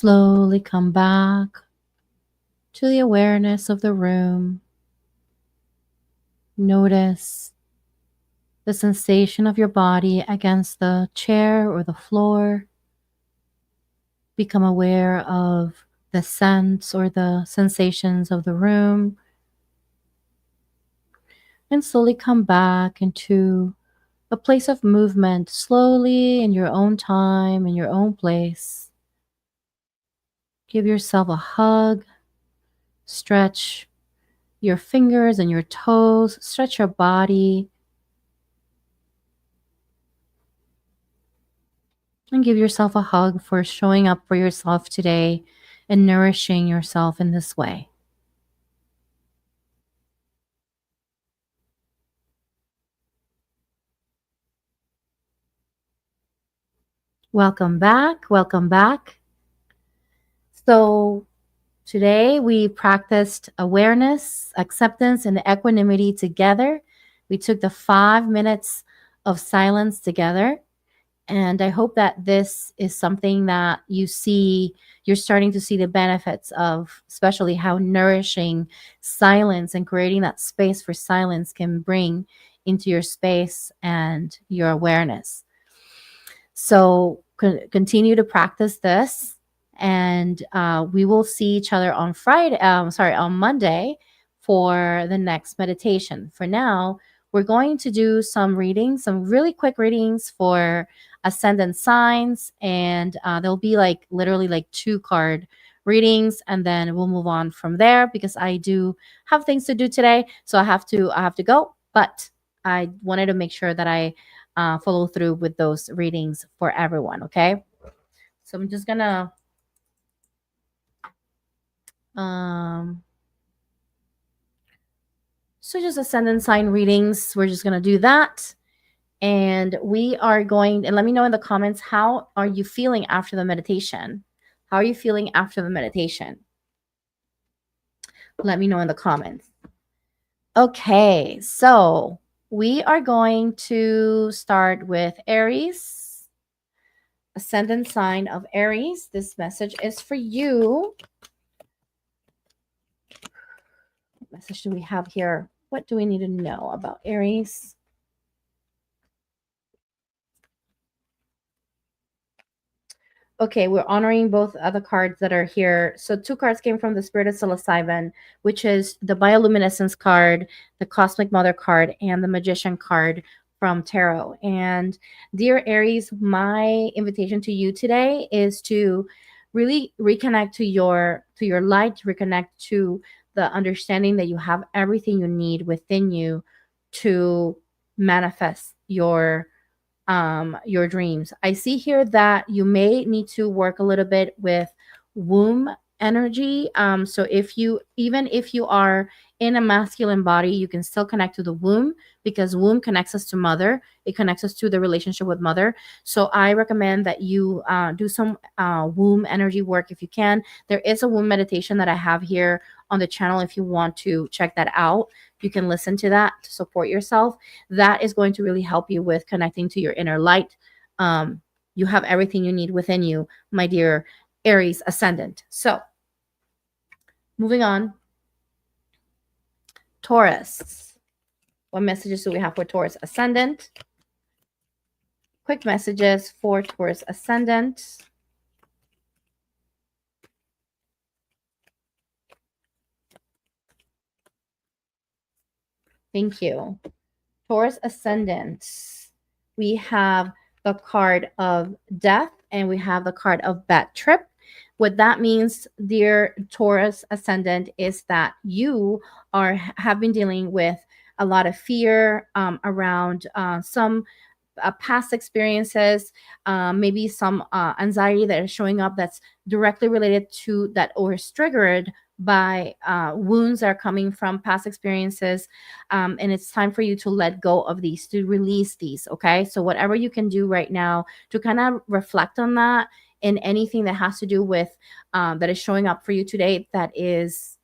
slowly come back to the awareness of the room. Notice the sensation of your body against the chair or the floor. Become aware of the scents or the sensations of the room. And slowly come back into a place of movement, slowly in your own time, in your own place. Give yourself a hug. Stretch your fingers and your toes. Stretch your body. And give yourself a hug for showing up for yourself today and nourishing yourself in this way. Welcome back. Welcome back. So, today we practiced awareness, acceptance, and equanimity together. We took the 5 minutes of silence together. And I hope that this is something that you're starting to see the benefits of, especially how nourishing silence and creating that space for silence can bring into your space and your awareness. So continue to practice this, and we will see each other on on Monday for the next meditation. For now, we're going to do some readings, some really quick readings for ascendant signs, and there'll be like literally like 2 card readings, and then we'll move on from there because I do have things to do today, so I have to go. But I wanted to make sure that I follow through with those readings for everyone. Okay, so I'm just gonna um just ascendant sign readings. We're just gonna do that, and we are going, and let me know in the comments, how are you feeling after the meditation? How are you feeling after the meditation? Let me know in the comments. Okay, so we are going to start with Aries, ascendant sign of Aries. This message is for you. What message do we have here? What do we need to know about Aries? Okay, we're honoring both other cards that are here. So 2 cards came from the Spirit of Psilocybin, which is the Bioluminescence card, the Cosmic Mother card, and the Magician card from Tarot. And dear Aries, my invitation to you today is to really reconnect to your light, to reconnect to the understanding that you have everything you need within you to manifest your dreams. I see here that you may need to work a little bit with womb energy. So even if you are in a masculine body, you can still connect to the womb, because womb connects us to mother. It connects us to the relationship with mother. So I recommend that you do some womb energy work if you can. There is a womb meditation that I have here on the channel. If you want to check that out, you can listen to that to support yourself. That is going to really help you with connecting to your inner light. You have everything you need within you, my dear Aries ascendant. So moving on, Taurus. What messages do we have for Taurus ascendant? Quick messages for Taurus ascendant. Thank you. Taurus ascendant. We have the card of death and we have the card of bad trip. What that means, dear Taurus ascendant, is that you have been dealing with a lot of fear around some past experiences, maybe some anxiety that is showing up that's directly related to that, or is triggered by wounds that are coming from past experiences. And it's time for you to let go of these, to release these. Okay, so whatever you can do right now to kind of reflect on that, and anything that has to do with that is showing up for you today that is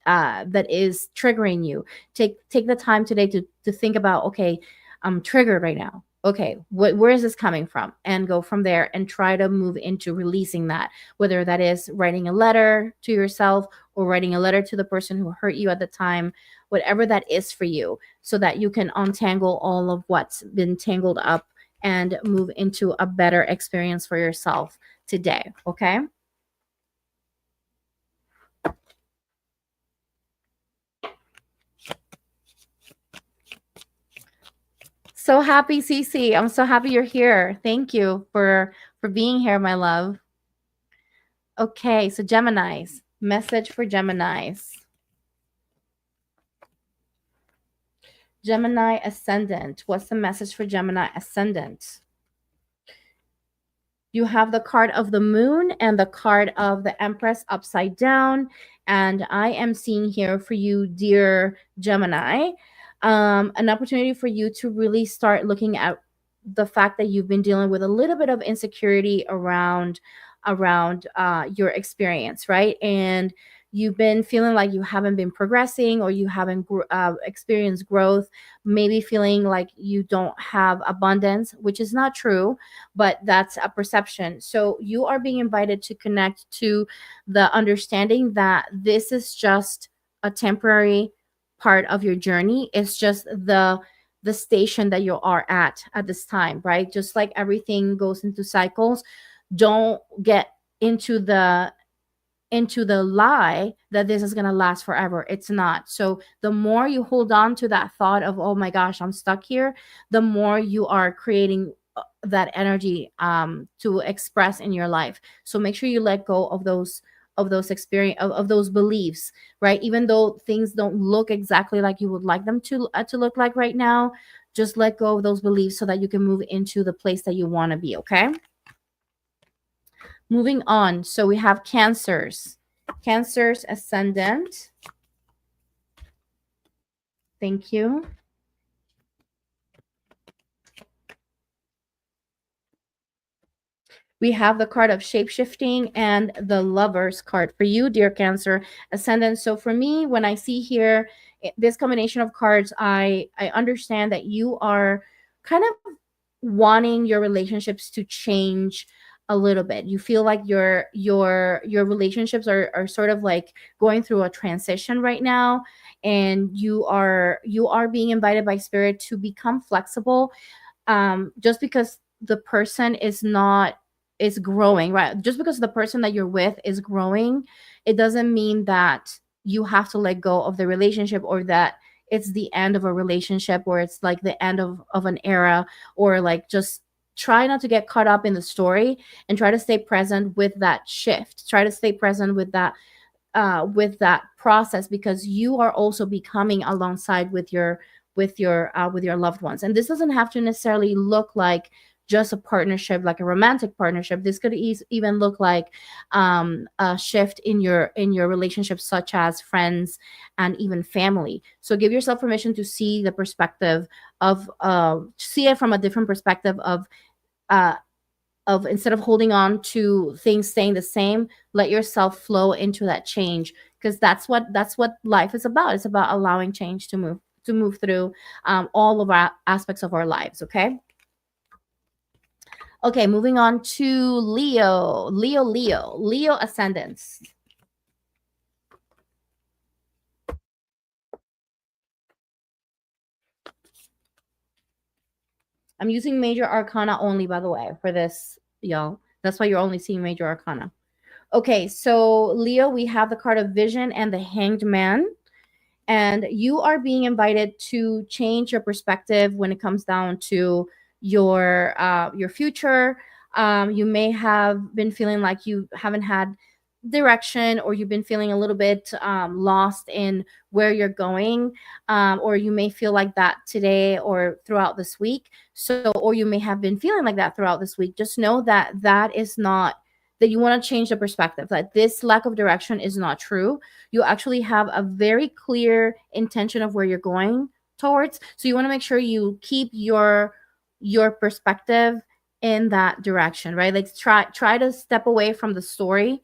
triggering you, take the time today to think about, okay, I'm triggered right now. okay, where is this coming from? And go from there and try to move into releasing that, whether that is writing a letter to yourself or writing a letter to the person who hurt you at the time, whatever that is for you, so that you can untangle all of what's been tangled up and move into a better experience for yourself today. Okay. So happy, Cece. I'm so happy you're here. Thank you for being here, my love. Okay, so Geminis. Message for Geminis. Gemini Ascendant. What's the message for Gemini Ascendant? You have the card of the moon and the card of the Empress upside down. And I am seeing here for you, dear Gemini, an opportunity for you to really start looking at the fact that you've been dealing with a little bit of insecurity around your experience, right? And you've been feeling like you haven't been progressing, or you haven't experienced growth, maybe feeling like you don't have abundance, which is not true, but that's a perception. So you are being invited to connect to the understanding that this is just a temporary part of your journey. It's just the station that you are at this time, right? Just like everything goes into cycles, don't get into the lie that this is going to last forever. It's not. So the more you hold on to that thought of, oh my gosh, I'm stuck here, the more you are creating that energy to express in your life. So make sure you let go of those experience of those beliefs, right? Even though things don't look exactly like you would like them to look like right now, just let go of those beliefs so that you can move into the place that you want to be. Okay. Moving on. So we have Cancers. Cancers Ascendant. Thank you. We have the card of shapeshifting and the Lovers card for you, dear Cancer Ascendant. So for me, when I see here this combination of cards, I understand that you are kind of wanting your relationships to change a little bit. You feel like your relationships are sort of like going through a transition right now, and you are being invited by spirit to become flexible. Just because the person is growing, right? Just because the person that you're with is growing, it doesn't mean that you have to let go of the relationship, or that it's the end of a relationship, or it's like the end of an era, or like just try not to get caught up in the story and try to stay present with that shift. Try to stay present with that process, because you are also becoming alongside with your loved ones. And this doesn't have to necessarily look like just a partnership, like a romantic partnership. This could even look like a shift in your relationships, such as friends and even family. So give yourself permission to see the perspective of see it from a different perspective uh, of instead of holding on to things staying the same, let yourself flow into that change, because that's what life is about. It's about allowing change to move through all of our aspects of our lives. Okay, moving on to Leo ascendants. I'm using major arcana only, by the way, for this, y'all. That's why you're only seeing major arcana. Okay, so Leo, we have the card of vision and the hanged man. And you are being invited to change your perspective when it comes down to your future. You may have been feeling like you haven't had direction, or you've been feeling a little bit lost in where you're going, or you may feel like that today or throughout this week. So, or you may have been feeling like that throughout this week. Just know that that is not, that you want to change the perspective, that this lack of direction is not true. You actually have a very clear intention of where you're going towards. So you want to make sure you keep your perspective in that direction, right? Like try to step away from the story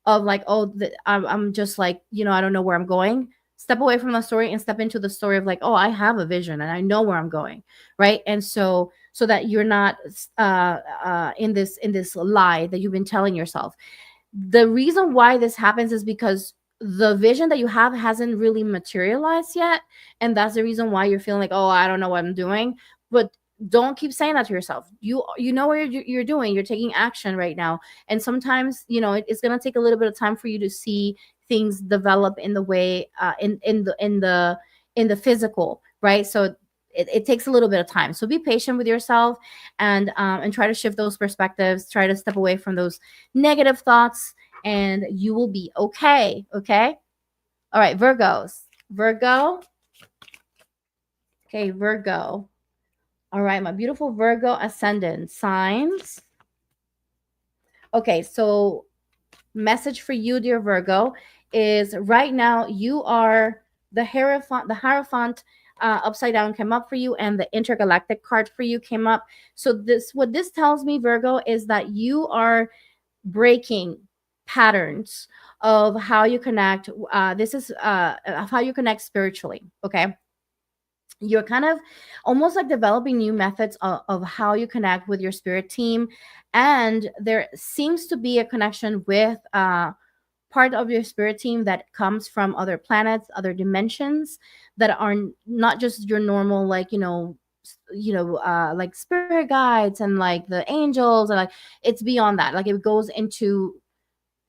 of like, oh, I'm just like, I don't know where I'm going. step away from the story and step into the story of like, oh, I have a vision and I know where I'm going, right? And so that you're not in this lie that you've been telling yourself. The reason why this happens is because the vision that you have hasn't really materialized yet, and that's the reason why you're feeling like, oh, I don't know what I'm doing. But don't keep saying that to yourself. You know what you're doing. You're taking action right now, and sometimes it's going to take a little bit of time for you to see things develop in the way in the physical, right? So it takes a little bit of time. So be patient with yourself, and try to shift those perspectives. Try to step away from those negative thoughts, and you will be okay. Okay. All right, Virgos. Virgo. Okay, Virgo. All right, my beautiful Virgo ascendant signs. Okay, so message for you, dear Virgo, is right now you are the Hierophant. The Hierophant upside down came up for you, and the intergalactic card for you came up. So what this tells me, Virgo, is that you are breaking patterns of how you connect. This is of how you connect spiritually. Okay, you're kind of almost like developing new methods of how you connect with your spirit team, and there seems to be a connection with part of your spirit team that comes from other planets, other dimensions that are not just your normal, like like spirit guides and like the angels, and like it's beyond that. Like it goes into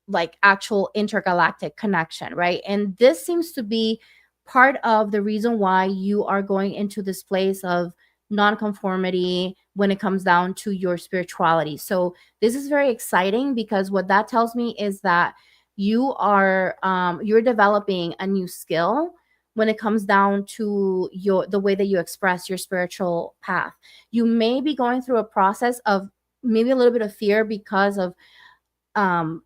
like actual intergalactic connection, right? And this seems to be part of the reason why you are going into this place of nonconformity when it comes down to your spirituality. So this is very exciting, because what that tells me is that you're developing a new skill when it comes down to the way that you express your spiritual path. You may be going through a process of maybe a little bit of fear because of um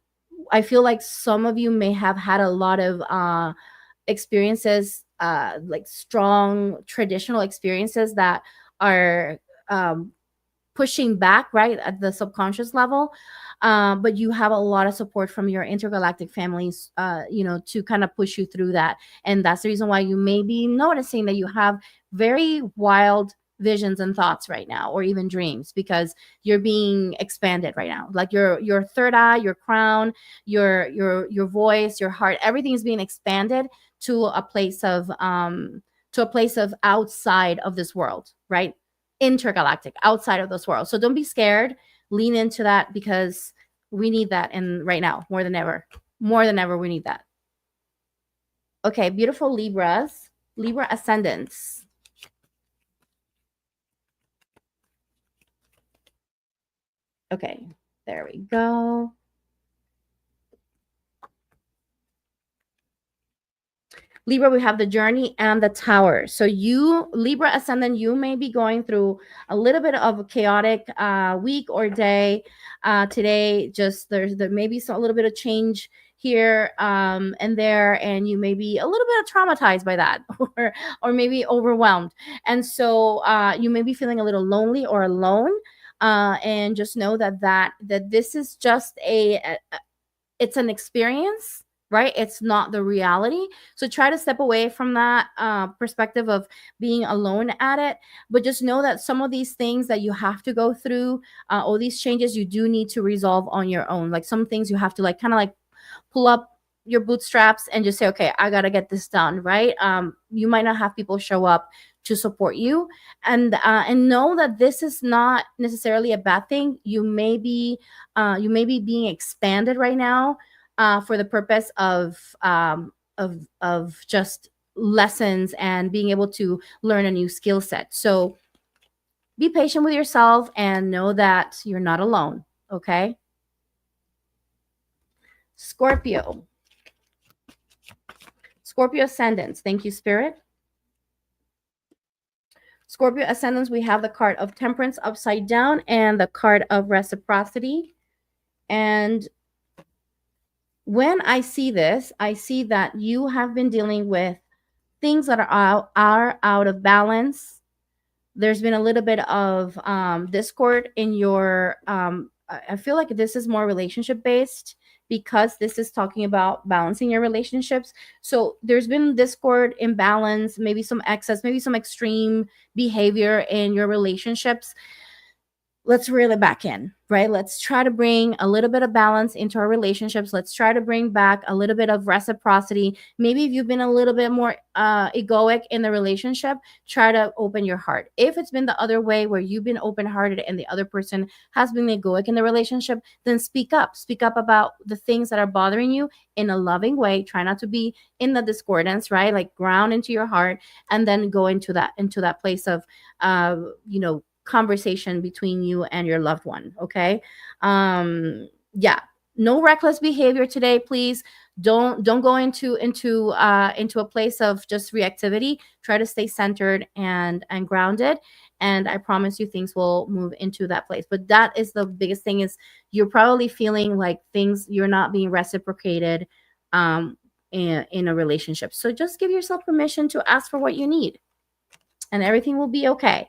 I feel like some of you may have had a lot of experiences, like strong traditional experiences that are um, pushing back, right, at the subconscious level. But you have a lot of support from your intergalactic families, to kind of push you through that. And that's the reason why you may be noticing that you have very wild visions and thoughts right now, or even dreams, because you're being expanded right now. Like your third eye, your crown, your voice, your heart, everything is being expanded to a place of outside of this world, right? Intergalactic, outside of this world. So don't be scared. Lean into that, because we need that, and right now more than ever. More than ever, we need that. Okay, beautiful Libras, Libra ascendants. Okay, there we go. Libra, we have the journey and the tower. So you, Libra ascendant, you may be going through a little bit of a chaotic week or day today. Just there may be a little bit of change here and there, and you may be a little bit traumatized by that, or maybe overwhelmed. And so you may be feeling a little lonely or alone. And just know that this is just it's an experience, right? It's not the reality. So try to step away from that perspective of being alone at it. But just know that some of these things that you have to go through, all these changes, you do need to resolve on your own. Like some things you have to like kind of like pull up your bootstraps and just say, okay, I got to get this done, right? You might not have people show up to support you, and know that this is not necessarily a bad thing. You may be being expanded right now for the purpose of just lessons and being able to learn a new skill set. So be patient with yourself and know that you're not alone. Okay. Scorpio. Scorpio ascendants. Thank you, Spirit. Scorpio ascendants, we have the card of Temperance upside down and the card of Reciprocity. And when I see this, I see that you have been dealing with things that are out of balance. There's been a little bit of discord in your I feel like this is more relationship based, because this is talking about balancing your relationships. So there's been discord, imbalance, maybe some excess, maybe some extreme behavior in your relationships. Let's reel it back in, right? Let's try to bring a little bit of balance into our relationships. Let's try to bring back a little bit of reciprocity. Maybe if you've been a little bit more egoic in the relationship, try to open your heart. If it's been the other way where you've been open-hearted and the other person has been egoic in the relationship, then speak up. Speak up about the things that are bothering you in a loving way. Try not to be in the discordance, right? Like ground into your heart and then go into that place of conversation between you and your loved one. Okay. Yeah, no reckless behavior today, please. Don't go into a place of just reactivity. Try to stay centered and grounded, and I promise you things will move into that place. But that is the biggest thing, is you're probably feeling like things, you're not being reciprocated in a relationship. So just give yourself permission to ask for what you need, and everything will be okay.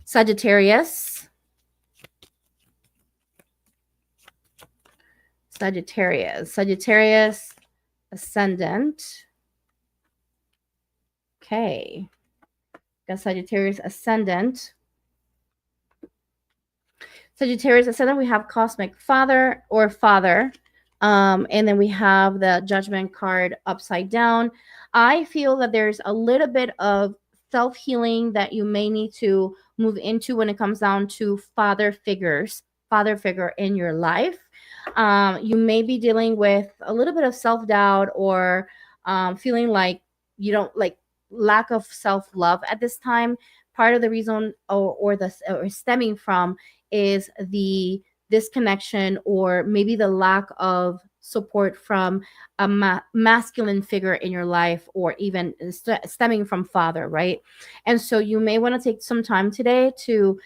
Sagittarius. Sagittarius ascendant. Okay. Got Sagittarius ascendant. Sagittarius ascendant, we have cosmic father or father. And then we have the judgment card upside down. I feel that there's a little bit of self-healing that you may need to move into when it comes down to father figure in your life. You may be dealing with a little bit of self-doubt or feeling like you don't, like, lack of self-love at this time. Part of the reason or stemming from is the disconnection or maybe the lack of support from a masculine figure in your life, or even stemming from father, right? And so you may want to take some time today to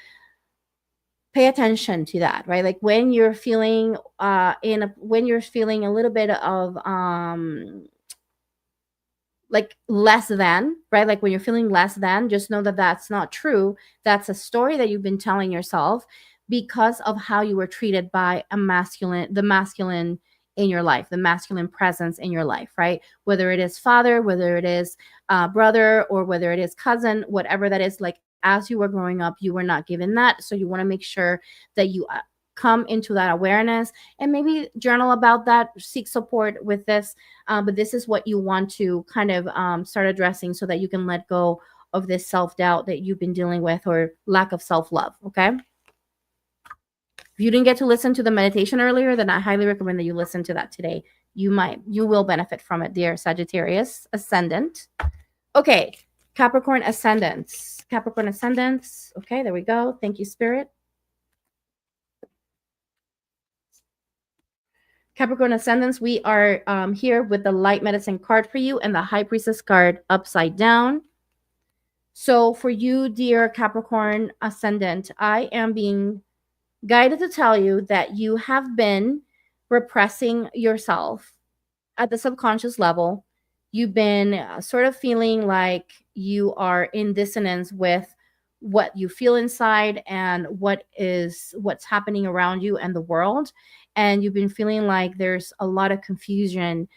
pay attention to that, right? Like when you're feeling when you're feeling a little bit of like less than, right? Like when you're feeling less than, just know that that's not true. That's a story that you've been telling yourself because of how you were treated by the masculine in your life, the masculine presence in your life, right? Whether it is father, whether it is brother, or whether it is cousin, whatever that is, like as you were growing up, you were not given that. So you want to make sure that you come into that awareness and maybe journal about that, seek support with this. But this is what you want to kind of start addressing so that you can let go of this self-doubt that you've been dealing with, or lack of self-love. Okay. If you didn't get to listen to the meditation earlier, then I highly recommend that you listen to that today. You will benefit from it, dear Sagittarius ascendant. Okay. Capricorn ascendants. Okay, there we go. Thank you, Spirit. Capricorn ascendants, we are here with the light medicine card for you and the high priestess card upside down. So for you, dear Capricorn ascendant, I am being guided to tell you that you have been repressing yourself at the subconscious level. You've been sort of feeling like you are in dissonance with what you feel inside and what's happening around you and the world. And you've been feeling like there's a lot of confusion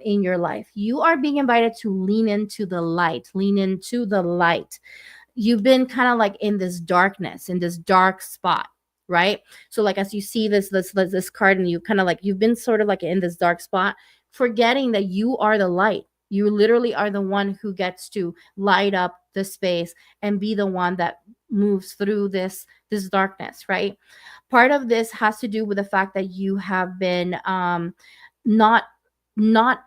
in your life. You are being invited to lean into the light. You've been kind of like in this darkness, in this dark spot, right? So like as you see this card, and you kind of like, you've been sort of like in this dark spot, forgetting that you are the light. You literally are the one who gets to light up the space and be the one that moves through this darkness, right? Part of this has to do with the fact that you have been not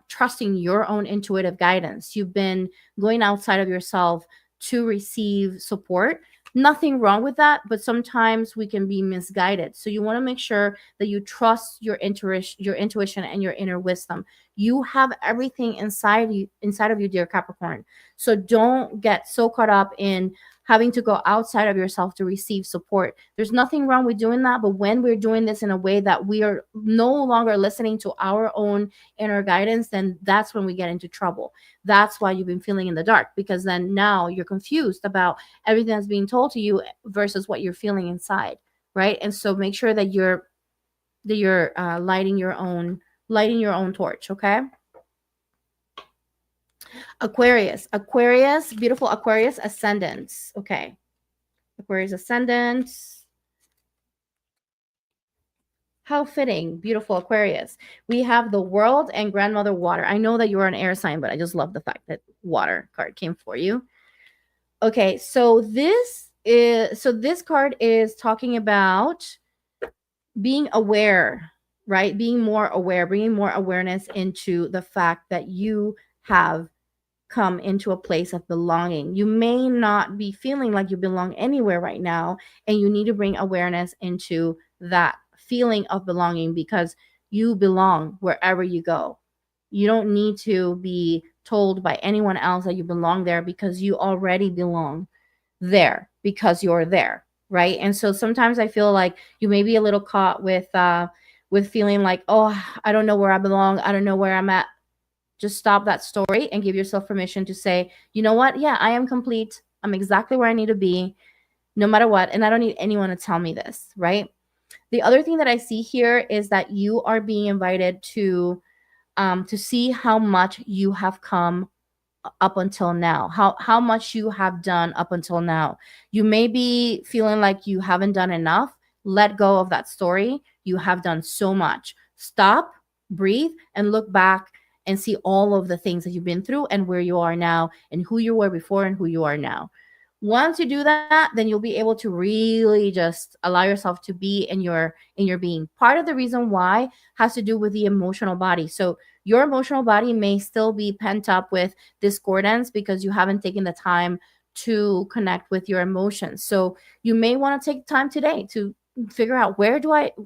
trusting your own intuitive guidance. You've been going outside of yourself to receive support. Nothing wrong with that, but sometimes we can be misguided. So you want to make sure that you trust your intuition and your inner wisdom. You have everything inside of you, dear Capricorn. So don't get so caught up in having to go outside of yourself to receive support. There's nothing wrong with doing that, but when we're doing this in a way that we are no longer listening to our own inner guidance, then that's when we get into trouble. That's why you've been feeling in the dark, because then now you're confused about everything that's being told to you versus what you're feeling inside, right? And so make sure that you're that you're lighting your own torch, okay? Aquarius, beautiful Aquarius ascendants. Okay. Aquarius ascendants. How fitting, beautiful Aquarius. We have the world and grandmother water. I know that you are an air sign, but I just love the fact that water card came for you. Okay, so this card is talking about being aware, right? Being more aware, bringing more awareness into the fact that you have come into a place of belonging. You may not be feeling like you belong anywhere right now, and you need to bring awareness into that feeling of belonging because you belong wherever you go. You don't need to be told by anyone else that you belong there because you already belong there because you're there, right? And so sometimes I feel like you may be a little caught with feeling like, oh, I don't know where I belong, I don't know where I'm at. Just stop that story and give yourself permission to say, you know what? Yeah, I am complete. I'm exactly where I need to be, no matter what. And I don't need anyone to tell me this, right? The other thing that I see here is that you are being invited to see how much you have come up until now, how much you have done up until now. You may be feeling like you haven't done enough. Let go of that story. You have done so much. Stop, breathe, and look back and see all of the things that you've been through and where you are now and who you were before and who you are now. Once you do that, then you'll be able to really just allow yourself to be in your being. Part of the reason why has to do with the emotional body. So your emotional body may still be pent up with discordance because you haven't taken the time to connect with your emotions. So you may want to take time today to figure out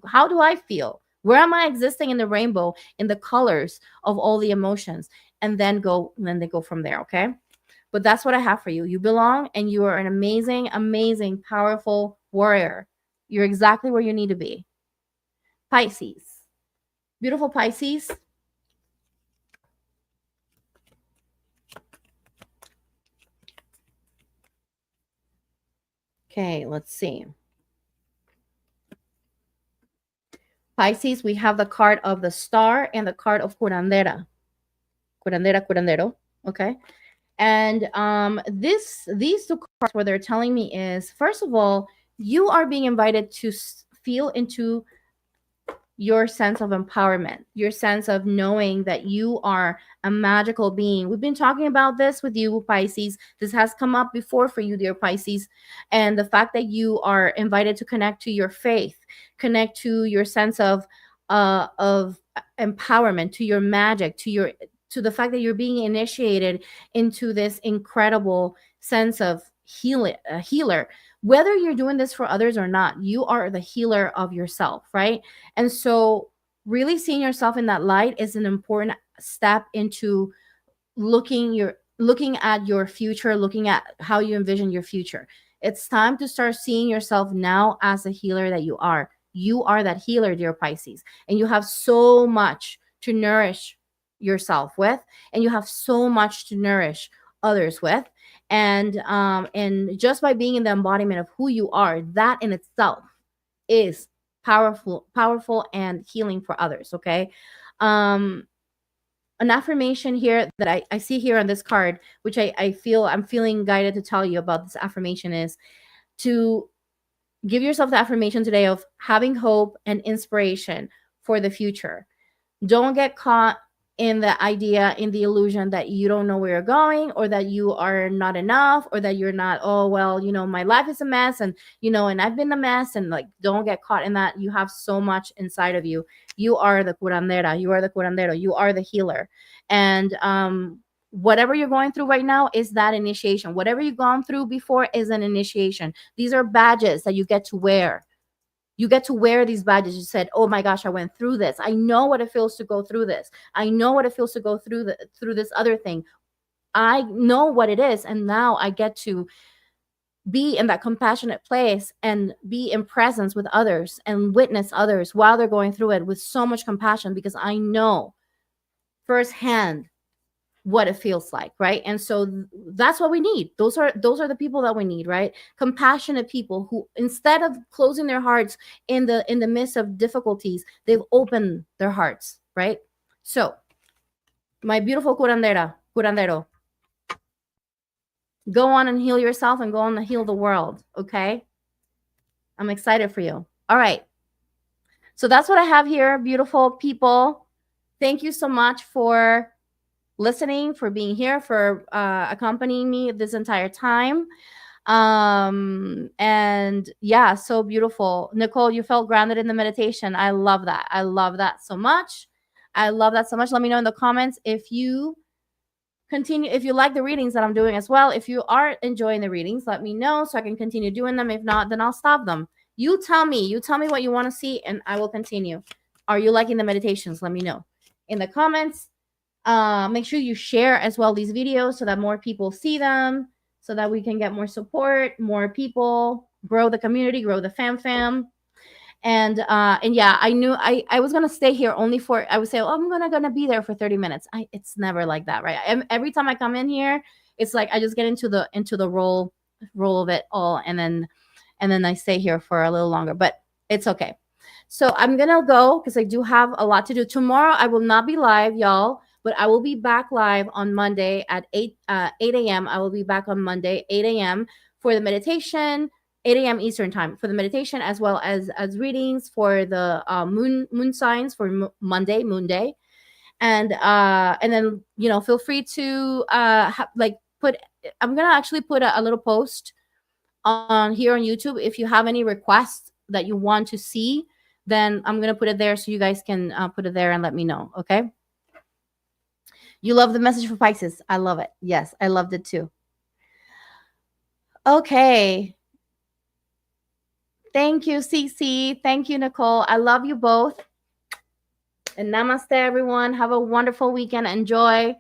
how do I feel? Where am I existing in the rainbow, in the colors of all the emotions? And then they go from there, okay? But that's what I have for you. You belong and you are an amazing, amazing, powerful warrior. You're exactly where you need to be. Pisces. Beautiful Pisces. Okay, let's see. Pisces, we have the card of the star and the card of curandera. Curandero. Okay. And these two cards, what they're telling me is, first of all, you are being invited to feel into your sense of empowerment, your sense of knowing that you are a magical being. We've been talking about this with you, Pisces. This has come up before for you, dear Pisces. And the fact that you are invited to connect to your faith, connect to your sense of empowerment, to your magic, to the fact that you're being initiated into this incredible sense of healer. Whether you're doing this for others or not, you are the healer of yourself, right? And so really seeing yourself in that light is an important step into looking at your future, looking at how you envision your future. It's time to start seeing yourself now as a healer that you are. You are that healer, dear Pisces, and you have so much to nourish yourself with, and you have so much to nourish others with. And just by being in the embodiment of who you are, that in itself is powerful and healing for others. Okay. An affirmation here that I see here on this card, which I'm feeling guided to tell you about, this affirmation is to give yourself the affirmation today of having hope and inspiration for the future. Don't get caught in the idea, in the illusion that you don't know where you're going, or that you are not enough, or that you're not, oh, well, my life is a mess, and and I've been a mess, and like, don't get caught in that. You have so much inside of you. You are the curandera, you are the curandero, you are the healer. And whatever you're going through right now is that initiation. Whatever you've gone through before is an initiation. These are badges that you get to wear. You get to wear these badges. You said, oh my gosh, I went through this. I know what it feels to go through this. I know what it feels to go through this other thing. I know what it is. And now I get to be in that compassionate place and be in presence with others and witness others while they're going through it with so much compassion, because I know firsthand what it feels like, right? And so that's what we need. Those are the people that we need, right? Compassionate people who, instead of closing their hearts in the midst of difficulties, they've opened their hearts, right? So, my beautiful curandero, go on and heal yourself and go on and heal the world, okay? I'm excited for you. All right. So that's what I have here, beautiful people. Thank you so much for listening, for being here, for accompanying me this entire time. And yeah, so beautiful. Nicole, you felt grounded in the meditation. I love that. I love that so much. I love that so much. Let me know in the comments if you continue, if you like the readings that I'm doing as well. If you are enjoying the readings, let me know so I can continue doing them. If not, then I'll stop them. You tell me what you want to see and I will continue. Are you liking the meditations? Let me know in the comments. Make sure you share as well these videos so that more people see them, so that we can get more support, more people, grow the community, grow the fam. And yeah, I knew I was gonna stay here only for, I would say, oh, I'm gonna be there for 30 minutes. It's never like that, right? Every time I come in here, it's like I just get into the role of it all, and then I stay here for a little longer, but it's okay. So I'm gonna go because I do have a lot to do. Tomorrow I will not be live, y'all, but I will be back live on Monday at 8 a.m. I will be back on Monday, 8 a.m. for the meditation, 8 a.m. Eastern time for the meditation, as well as readings for the moon signs for Monday, Moon Day. And then, feel free to put, I'm gonna actually put a little post on here on YouTube. If you have any requests that you want to see, then I'm gonna put it there so you guys can put it there and let me know. Okay. You love the message for Pisces. I love it. Yes, I loved it too. Okay. Thank you, Cece. Thank you, Nicole. I love you both. And namaste, everyone. Have a wonderful weekend. Enjoy.